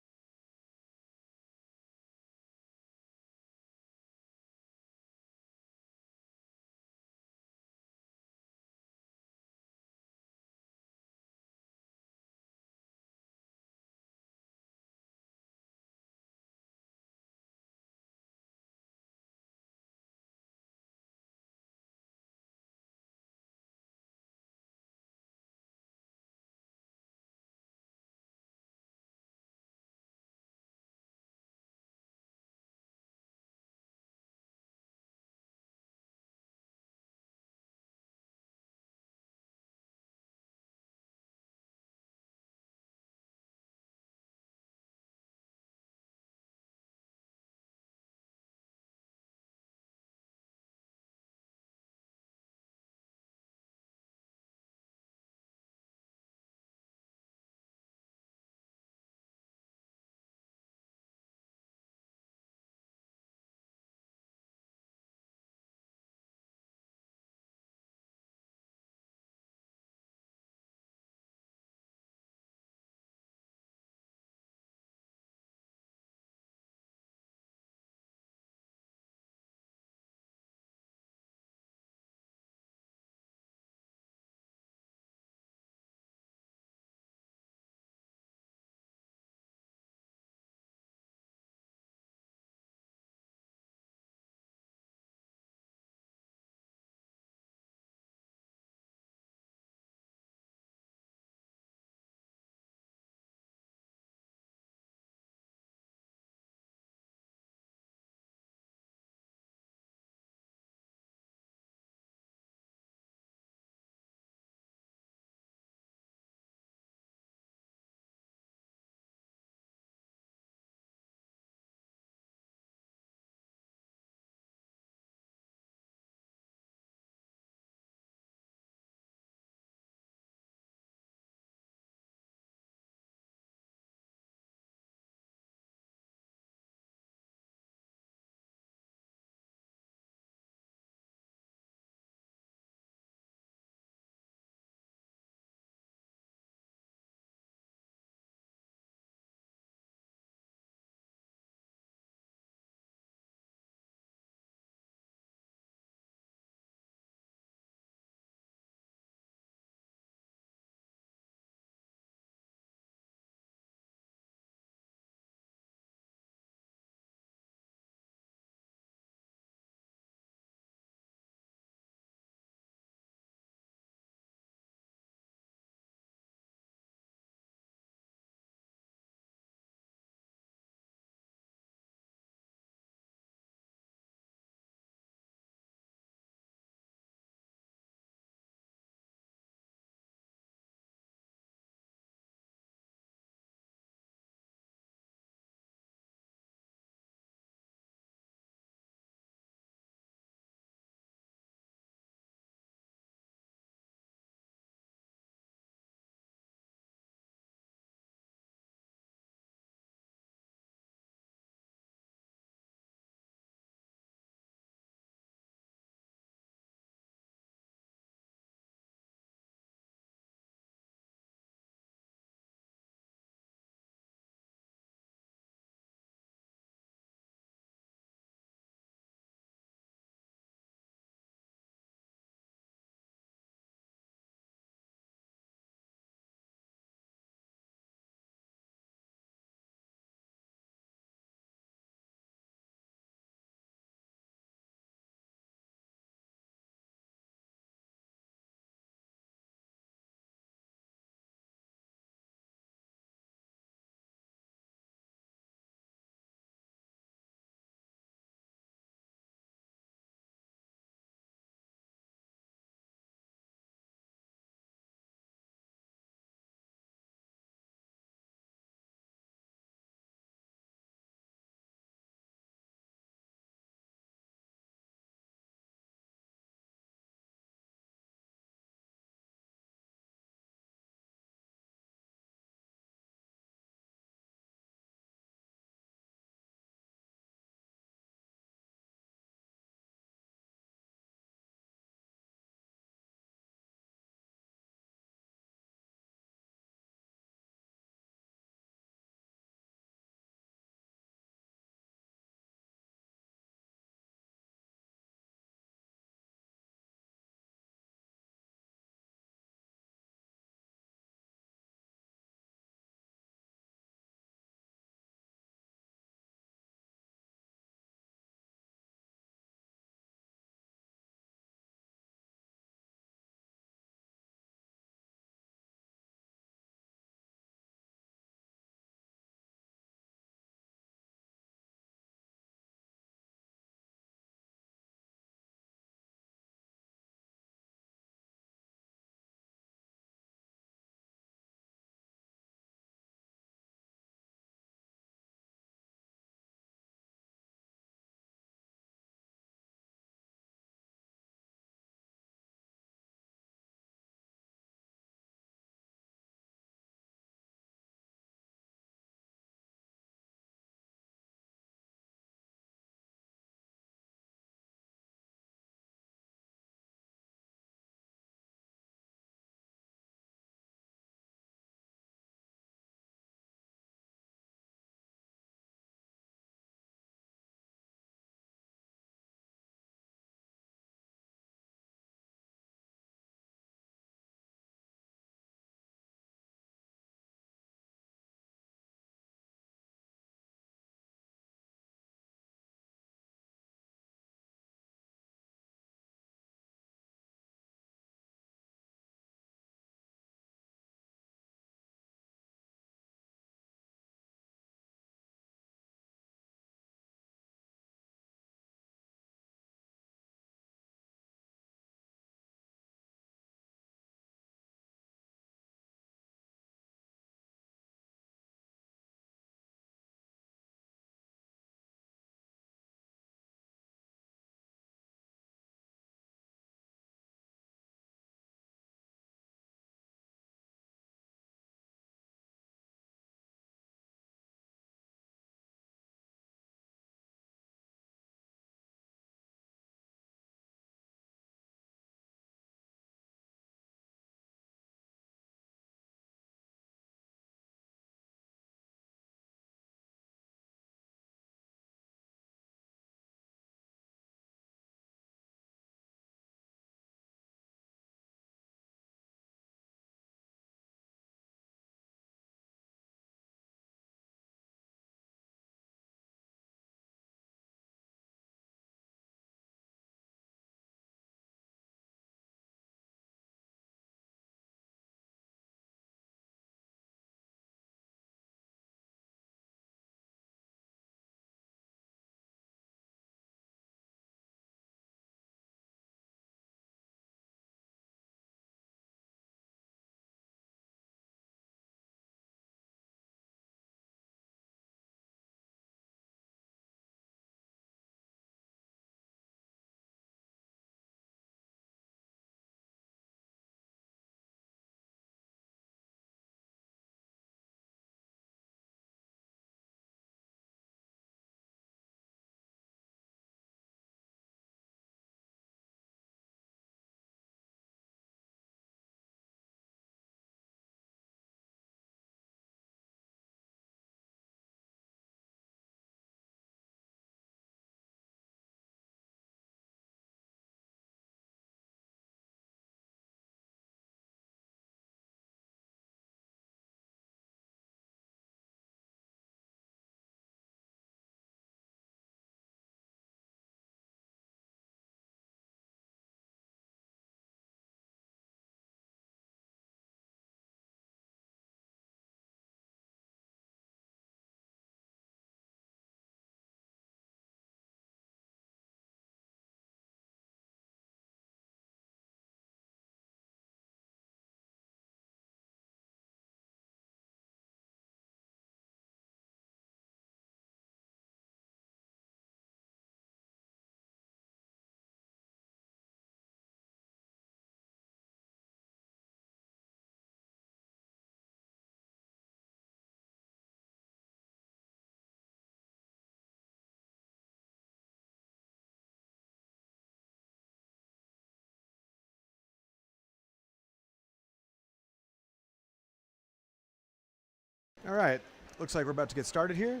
All right, looks like we're about to get started here.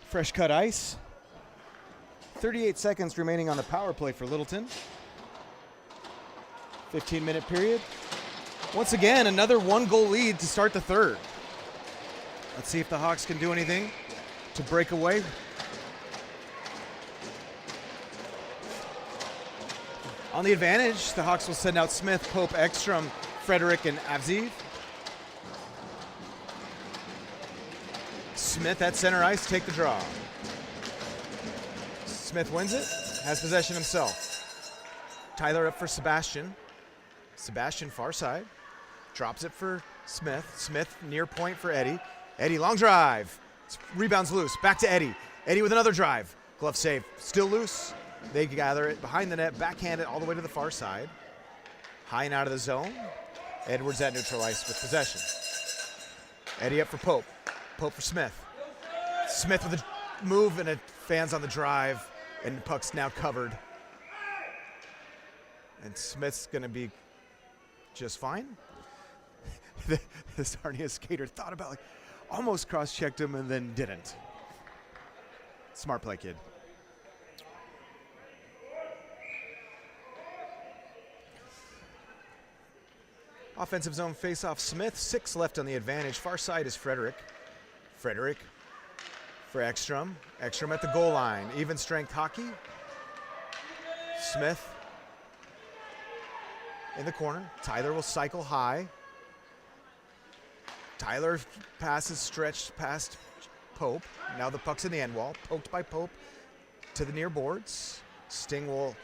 Fresh cut ice. 38 seconds remaining on the power play for Littleton. 15-minute period. Once again, another 1-goal lead to start the third. Let's see if the Hawks can do anything to break away. On the advantage, the Hawks will send out Smith, Pope, Ekstrom, Frederick, and Avziv. Smith at center ice, take the draw. Smith wins it, has possession himself. Tyler up for Sebastian. Sebastian far side, drops it for Smith. Smith near point for Eddie. Eddie long drive, rebounds loose, back to Eddie. Eddie with another drive, glove save, still loose. They gather it behind the net, backhand it all the way to the far side. High and out of the zone. Edwards at neutral ice with possession. Eddie up for Pope. Pope for Smith. Smith with a move and it fans on the drive, and the puck's now covered. And Smith's going to be just fine. The Sarnia skater thought about, like, almost cross-checked him and then didn't. Smart play, kid. Offensive zone face-off Smith, 6 left on the advantage. Far side is Frederick. Frederick for Ekstrom. Ekstrom at the goal line. Even strength hockey. Smith in the corner. Tyler will cycle high. Tyler passes stretched past Pope. Now the puck's in the end wall. Poked by Pope to the near boards. Sting will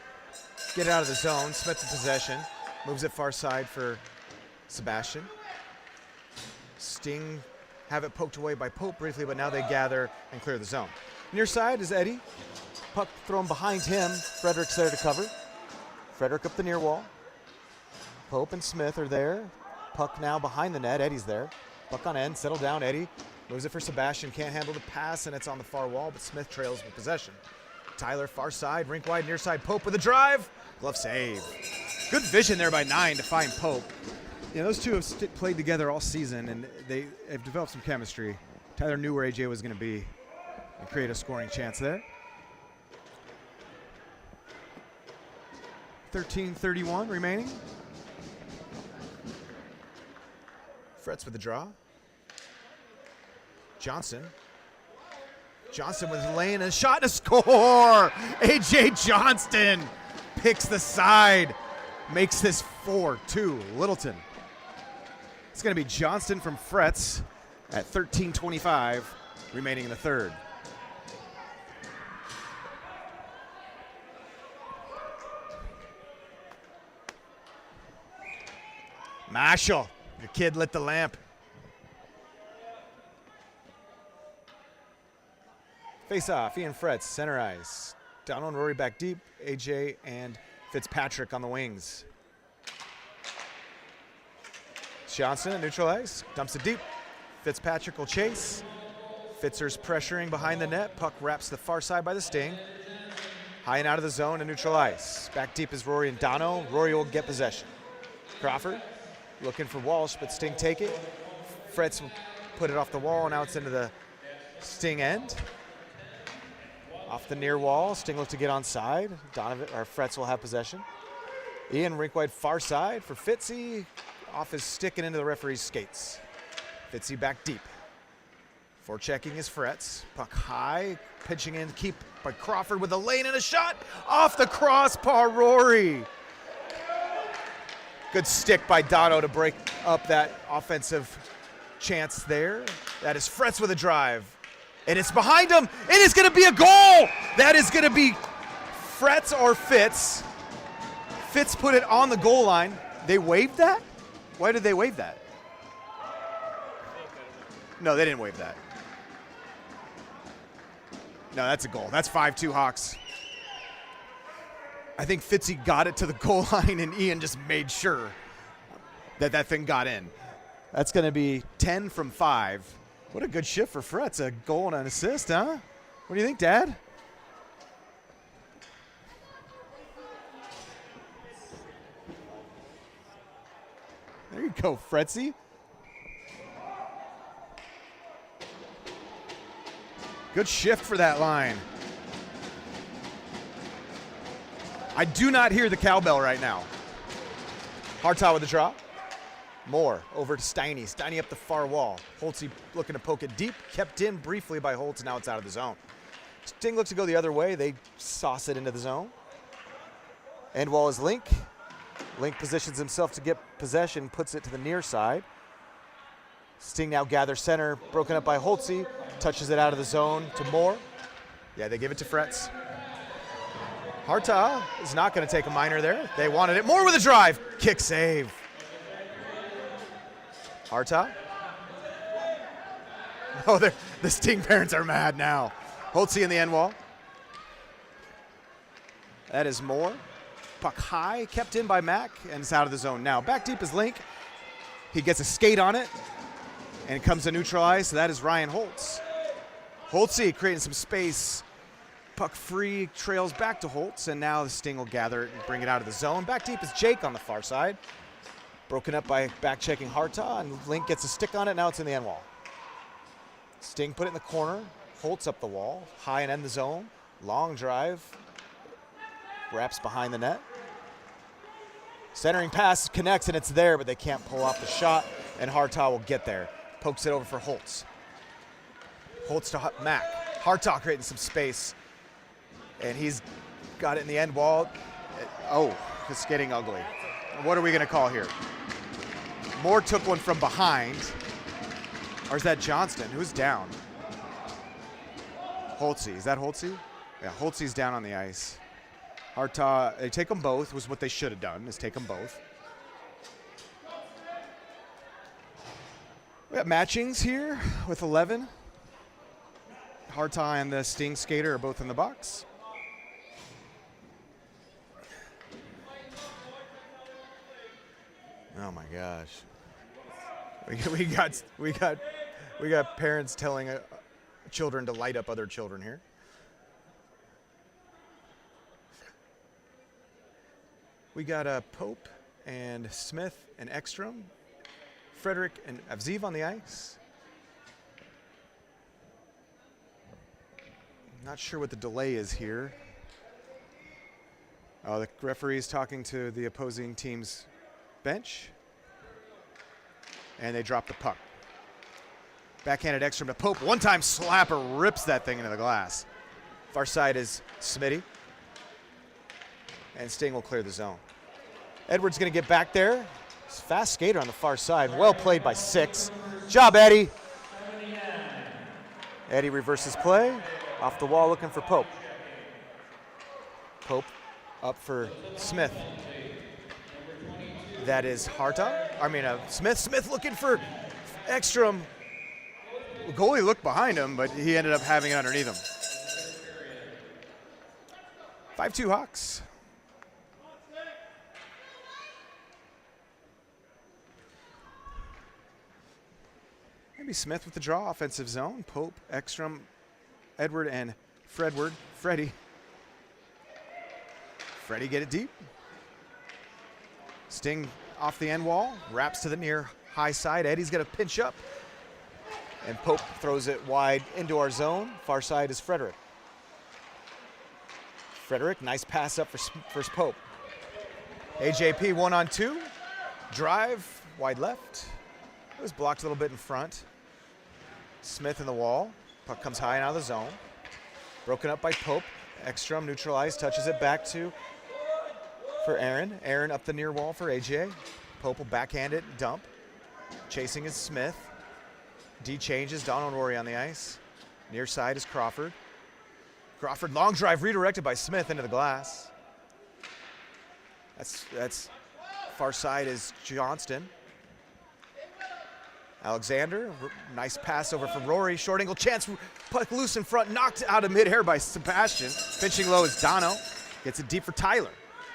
get out of the zone. Smith in possession. Moves it far side for Sebastian. Sting have it poked away by Pope briefly, but now they gather and clear the zone. Near side is Eddie. Puck thrown behind him. Frederick's there to cover. Frederick up the near wall. Pope and Smith are there. Puck now behind the net. Eddie's there. Puck on end. Settle down, Eddie. Moves it for Sebastian. Can't handle the pass, and it's on the far wall, but Smith trails with possession. Tyler far side. Rink wide near side. Pope with a drive. Glove save. Good vision there by 9 to find Pope. Yeah, those two have played together all season, and they have developed some chemistry. Tyler knew where AJ was going to be and create a scoring chance there. 13:31 remaining. Fretz with the draw. Johnson. Johnson was laying a shot to score. AJ Johnston picks the side, makes this 4-2 Littleton. It's going to be Johnston from Fretz at 13:25 remaining in the third. Marshall, your kid lit the lamp. Face off, Ian Fretz, center ice. Donald and Rory back deep. AJ and Fitzpatrick on the wings. Johnson at neutral ice, dumps it deep. Fitzpatrick will chase. Fitzer's pressuring behind the net. Puck wraps the far side by the Sting. High and out of the zone and neutral ice. Back deep is Rory and Dono. Rory will get possession. Crawford looking for Walsh, but Sting take it. Fretz will put it off the wall, and now it's into the Sting end. Off the near wall, Sting looks to get on side. Fretz will have possession. Ian rink wide far side for Fitzy. Off his stick and into the referee's skates. Fitzy back deep. Forechecking is Fretz. Puck high, pitching in, keep by Crawford with a lane and a shot. Off the crossbar, Rory. Good stick by Dono to break up that offensive chance there. That is Fretz with a drive. And it's behind him. It is going to be a goal. That is going to be Fretz or Fitz. Fitz put it on the goal line. They waved that? Why did they wave that? No, they didn't wave that. No, that's a goal. That's 5-2 Hawks. I think Fitzy got it to the goal line, and Ian just made sure that that thing got in. That's going to be 10 from 5. What a good shift for Fretz. A goal and an assist, huh? What do you think, Dad? There you go, Fretzy. Good shift for that line. I do not hear the cowbell right now. Hartaw with the draw. Moore over to Steiny. Steiny up the far wall. Holtzy looking to poke it deep. Kept in briefly by Holtz. Now it's out of the zone. Sting looks to go the other way. They sauce it into the zone. End wall is Link. Link positions himself to get possession. Puts it to the near side. Sting now gathers center. Broken up by Holtzy. Touches it out of the zone to Moore. Yeah, they give it to Fretz. Hartaw is not going to take a minor there. They wanted it. Moore with a drive. Kick save. Hartaw. Oh, the Sting parents are mad now. Holtzy in the end wall. That is Moore. Puck high, kept in by Mack, and it's out of the zone now. Back deep is Link. He gets a skate on it, and it comes to neutralize, so that is Ryan Holtz. Holtzy creating some space. Puck free, trails back to Holtz, and now the Sting will gather it and bring it out of the zone. Back deep is Jake on the far side. Broken up by back-checking Hartaw, and Link gets a stick on it. Now it's in the end wall. Sting put it in the corner. Holtz up the wall. High and end the zone. Long drive. Wraps behind the net. Centering pass connects, and it's there, but they can't pull off the shot, and Hartaw will get there. Pokes it over for Holtz. Holtz to Mack. Hartaw creating some space, and he's got it in the end wall. Oh, it's getting ugly. What are we going to call here? Moore took one from behind. Or is that Johnston? Who's down? Holtzy. Is that Holtzy? Yeah, Holtzy's down on the ice. Hartaw, they take them both, was what they should have done, is take them both. We got matchings here with 11. Hartaw and the Sting skater are both in the box. Oh my gosh. We got parents telling children to light up other children here. We got Pope and Smith and Ekstrom, Frederick and Avziv on the ice. Not sure what the delay is here. Oh, the referee is talking to the opposing team's bench, and they drop the puck. Backhanded Ekstrom to Pope. One-time slapper rips that thing into the glass. Far side is Smitty, and Sting will clear the zone. Edwards going to get back there. He's a fast skater on the far side. Well played by 6. Job, Eddie. Eddie reverses play. Off the wall looking for Pope. Pope up for Smith. That is Smith. Smith looking for Ekstrom. The goalie looked behind him, but he ended up having it underneath him. 5-2 Hawks. Maybe Smith with the draw, offensive zone. Pope, Ekstrom, Edward, and Freddie. Freddie get it deep. Sting off the end wall, wraps to the near high side. Eddie's going to pinch up, and Pope throws it wide into our zone. Far side is Frederick. Nice pass up for Pope. AJP 1-on-2. Drive, wide left. It was blocked a little bit in front. Smith in the wall. Puck comes high and out of the zone. Broken up by Pope. Ekstrom neutralized, touches it back for Aaron. Aaron up the near wall for AJ. Pope will backhand it, dump. Chasing is Smith. D changes, Donald Rory on the ice. Near side is Crawford. Crawford, long drive redirected by Smith into the glass. That's far side is Johnston. Alexander, nice pass over for Rory. Short angle chance, puck loose in front, knocked out of midair by Sebastian. Pinching low is Dono. Gets it deep for Tyler.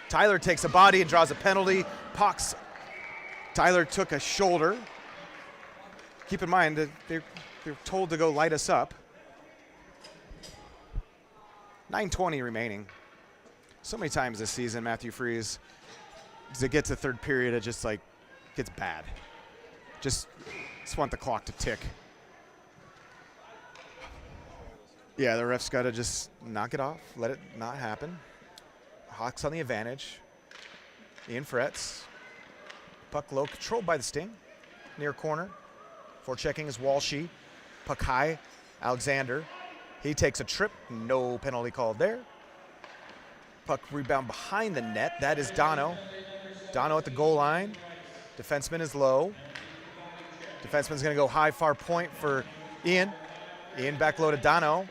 Tyler takes a body and draws a penalty. Pucks. Tyler took a shoulder. Keep in mind that they're told to go light us up. 9:20 remaining. So many times this season, Matthew Freeze, as it gets to third period, it just gets bad. Just want the clock to tick. Yeah, the ref's got to just knock it off, let it not happen. Hawks on the advantage. Ian Fretz. Puck low, controlled by the Sting. Near corner. Forechecking is Walshy. Puck high, Alexander. He takes a trip, no penalty called there. Puck rebound behind the net, that is Dono. Dono at the goal line. Defenseman is low. Defenseman's gonna go high, far point for Ian. Ian back low to Dono.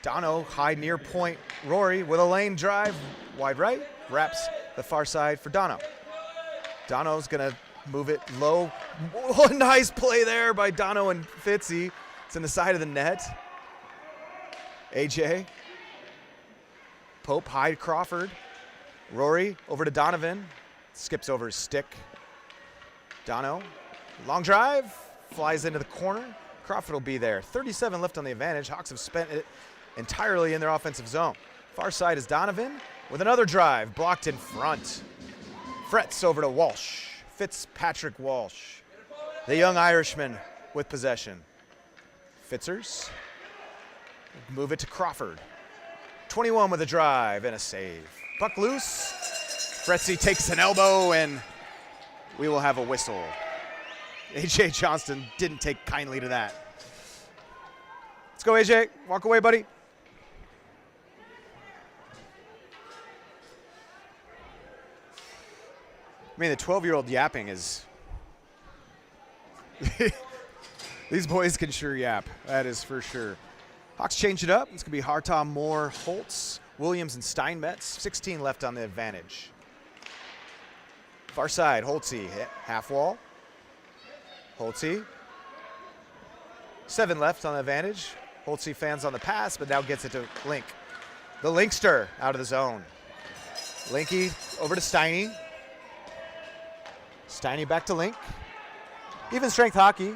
Dono high near point. Rory with a lane drive, wide right, wraps the far side for Dono. Dono's gonna move it low. Oh, nice play there by Dono and Fitzy. It's in the side of the net. AJ. Pope, Hyde, Crawford. Rory over to Donovan. Skips over his stick. Dono, long drive, flies into the corner. Crawford will be there. 37 left on the advantage. Hawks have spent it entirely in their offensive zone. Far side is Donovan with another drive, blocked in front. Fretz over to Walsh. Fitzpatrick Walsh, the young Irishman with possession. Fitzers, move it to Crawford. 21 with a drive and a save. Puck loose. Fretzy takes an elbow and we will have a whistle. AJ Johnston didn't take kindly to that. Let's go, AJ. Walk away, buddy. I mean, the 12-year-old yapping is... These boys can sure yap. That is for sure. Hawks change it up. It's going to be Hartaw, Moore, Holtz, Williams, and Steinmetz. 16 left on the advantage. Far side, Holtzy, half wall. Holtzy. 7 left on the advantage. Holtzy fans on the pass, but now gets it to Link. The Linkster out of the zone. Linky over to Steiny. Steiny back to Link. Even strength hockey.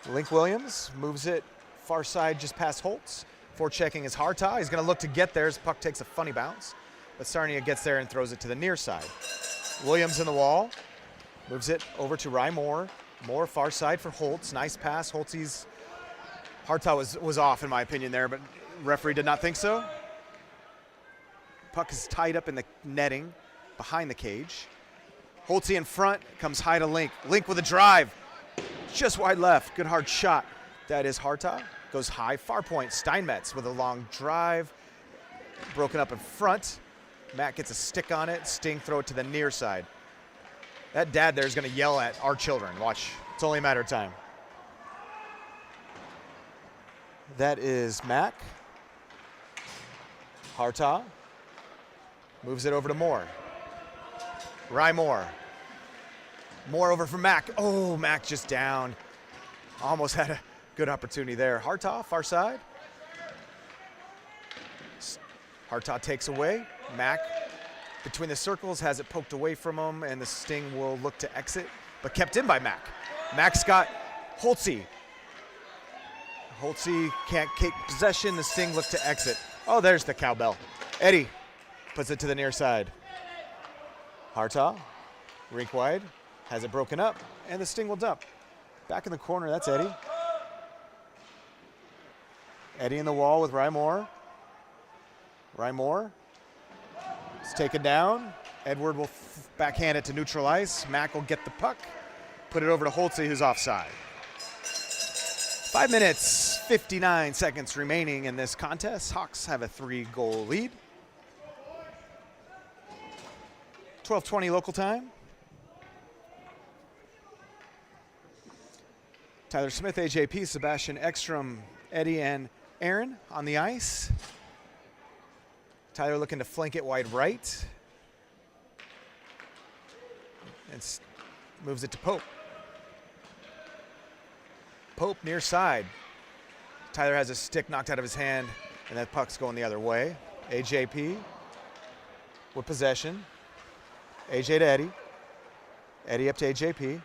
Link Williams moves it far side just past Holtz. Forechecking is Hartaw. He's going to look to get there as puck takes a funny bounce. But Sarnia gets there and throws it to the near side. Williams in the wall. Moves it over to Rye Moore. Moore far side for Holtz. Nice pass. Holtzy's Hartaw was off in my opinion there, but referee did not think so. Puck is tied up in the netting behind the cage. Holtzy in front, comes high to Link. Link with a drive. Just wide left. Good hard shot. That is Hartaw. Goes high, far point. Steinmetz with a long drive. Broken up in front. Matt gets a stick on it. Sting throw it to the near side. That dad there is going to yell at our children. Watch. It's only a matter of time. That is Mac. Hartaw. Moves it over to Moore. Rye Moore. Moore over for Mac. Oh, Mac just down. Almost had a good opportunity there. Hartaw, far side. Hartaw takes away. Mac between the circles has it poked away from him, and the Sting will look to exit, but kept in by Mac. Mac's got Holtzy. Holtzy can't keep possession. The Sting look to exit. Oh, there's the cowbell. Eddie puts it to the near side. Hartaw, rink wide, has it broken up, and the Sting will dump. Back in the corner, that's Eddie. Eddie in the wall with Rye Moore. Rye Moore is taken down. Edward will backhand it to neutral ice. Mac will get the puck, put it over to Holtzy, who's offside. 5 minutes, 59 seconds remaining in this contest. Hawks have a 3-goal lead. 12:20 local time. Tyler Smith, AJP, Sebastian Ekstrom, Eddie, and Aaron on the ice. Tyler looking to flank it wide right. And moves it to Pope. Pope near side. Tyler has a stick knocked out of his hand, and that puck's going the other way. AJP with possession. AJ to Eddie. Eddie up to AJP.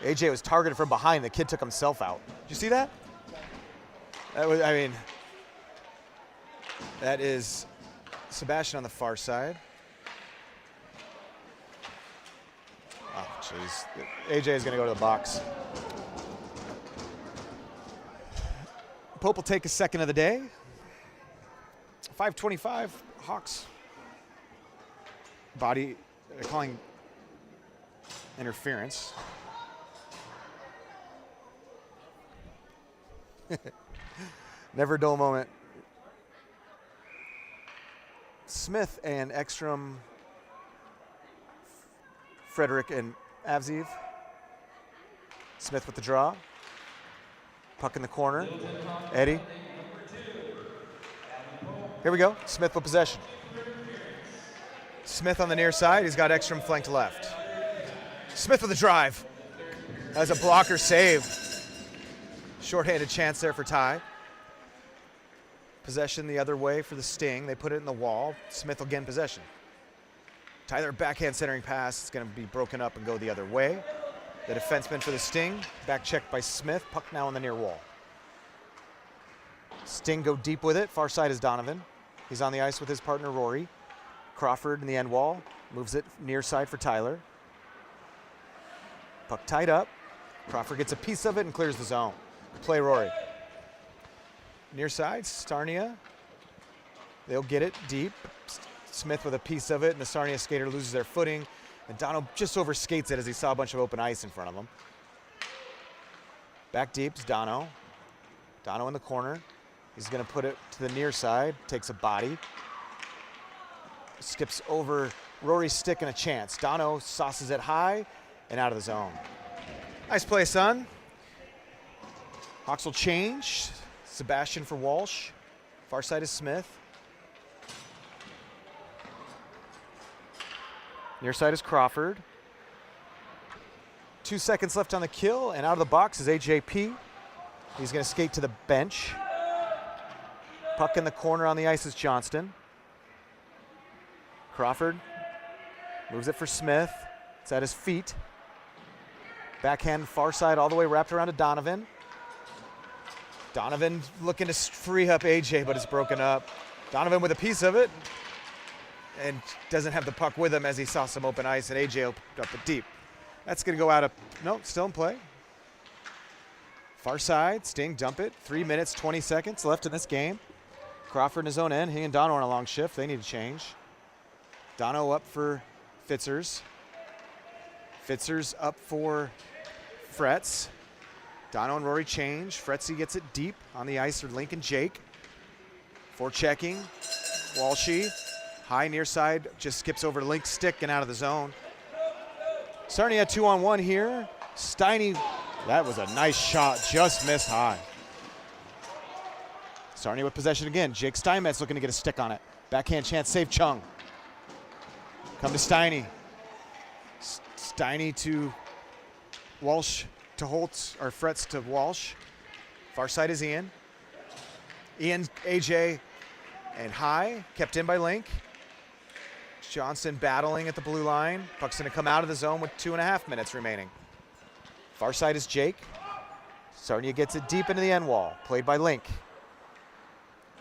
AJ was targeted from behind. The kid took himself out. Did you see that? That was, I mean, that is Sebastian on the far side. Oh, jeez. AJ is going to go to the box. Pope will take a second of the day. 5:25, Hawks. Body, they're calling interference. Never a dull moment. Smith and Ekstrom, Frederick and Avziv. Smith with the draw. Puck in the corner. Eddie. Here we go. Smith with possession. Smith on the near side. He's got Ekstrom flanked left. Smith with a drive. As a blocker save. Shorthanded chance there for Ty. Possession the other way for the Sting. They put it in the wall. Smith will gain possession. Tyler backhand centering pass. It's going to be broken up and go the other way. The defenseman for the Sting. Back checked by Smith. Puck now on the near wall. Sting go deep with it. Far side is Donovan. He's on the ice with his partner Rory. Crawford in the end wall. Moves it near side for Tyler. Puck tied up. Crawford gets a piece of it and clears the zone. Play Rory. Near side, Sarnia. They'll get it deep. Smith with a piece of it, and the Sarnia skater loses their footing. And Dono just overskates it as he saw a bunch of open ice in front of him. Back deep is Dono. Dono in the corner. He's going to put it to the near side. Takes a body. Skips over Rory's stick and a chance. Dono sauces it high and out of the zone. Nice play, son. Hawks will change. Sebastian for Walsh. Far side is Smith. Near side is Crawford. 2 seconds left on the kill, and out of the box is AJP. He's going to skate to the bench. Puck in the corner on the ice is Johnston. Crawford moves it for Smith. It's at his feet. Backhand far side all the way wrapped around to Donovan. Donovan looking to free up AJ, but it's broken up. Donovan with a piece of it and doesn't have the puck with him as he saw some open ice, and AJ opened up it deep. That's going to go out of, no, still in play. Far side, Sting dump it. 3 minutes, 20 seconds left in this game. Crawford in his own end. He and Dono on a long shift. They need to change. Dono up for Fitzers. Fitzers up for Fretz. Dono and Rory change. Fretzy gets it deep on the ice for Link and Jake. Forechecking. Walshy. High near side. Just skips over Link's stick and out of the zone. Sarnia 2-on-1 here. Steiny. That was a nice shot. Just missed high. Sarnia with possession again. Jake Steinmetz looking to get a stick on it. Backhand chance. Save Chung. Come to Steiny. Steiny to Walsh to Holtz, or Fretz to Walsh. Far side is Ian. Ian, AJ, and High, kept in by Link. Johnson battling at the blue line. Puck's gonna come out of the zone with 2.5 minutes remaining. Far side is Jake. Sarnia gets it deep into the end wall, played by Link.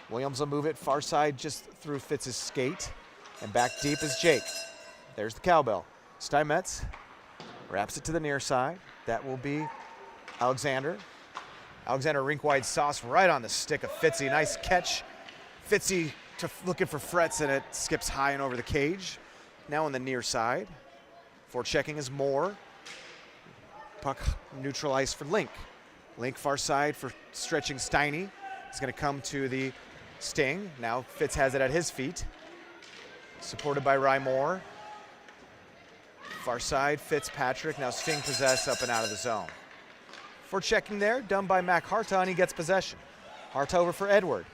Williams will move it far side just through Fitz's skate. And back deep is Jake. There's the cowbell. Steinmetz wraps it to the near side. That will be Alexander. Alexander rink-wide sauce right on the stick of Fitzy. Nice catch. Fitzy looking for Fretz, and it skips high and over the cage. Now on the near side. Forechecking is Moore. Puck neutral ice for Link. Link far side for stretching Steiny. It's going to come to the Sting. Now Fitz has it at his feet. Supported by Rye Moore. Far side, Fitzpatrick. Now Sting possess up and out of the zone. For checking there, done by Mac Harta, and he gets possession. Harta over for Edward.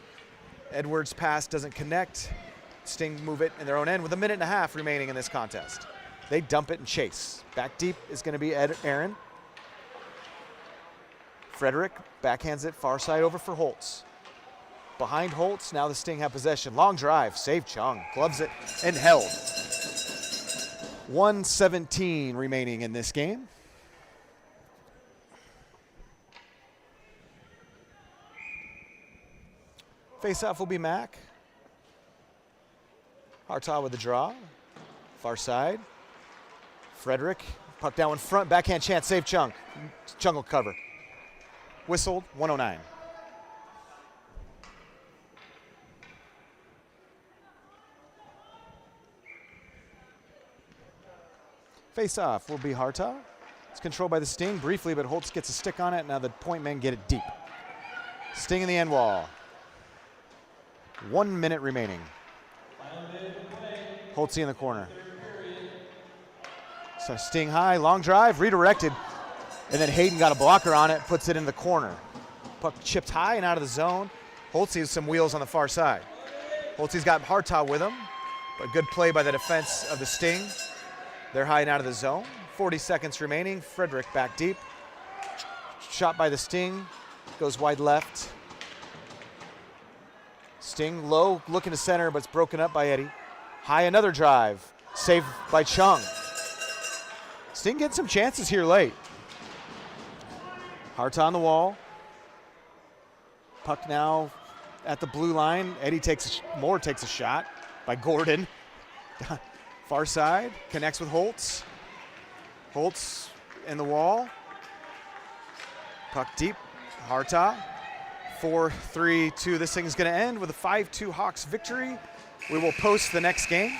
Edward's pass doesn't connect. Sting move it in their own end with 1.5 minutes remaining in this contest. They dump it and chase. Back deep is going to be Aaron. Frederick backhands it far side over for Holtz. Behind Holtz, now the Sting have possession. Long drive, save Chung, gloves it, and held. 1:17 remaining in this game. Face-off will be Mac. Hartaw with the draw. Far side. Frederick, puck down in front, backhand chance, save Chung. Chung will cover. Whistled, 109. Face-off will be Harta. It's controlled by the Sting briefly, but Holtz gets a stick on it. Now the point men get it deep. Sting in the end wall. 1 minute remaining. Holtz in the corner. So Sting high, long drive, redirected. And then Hayden got a blocker on it, puts it in the corner. Puck chipped high and out of the zone. Holtz has some wheels on the far side. Holtz got Harta with him, but good play by the defense of the Sting. They're high and out of the zone. 40 seconds remaining. Frederick back deep. Shot by the Sting. Goes wide left. Sting low, looking to center, but it's broken up by Eddie. High, another drive. Saved by Chung. Sting gets some chances here late. Harta on the wall. Puck now at the blue line. Eddie takes a shot by Gordon. Far side, connects with Holtz. Holtz in the wall. Puck deep, Harta. 4-3-2, this thing's gonna end with a 5-2 Hawks victory. We will post the next game.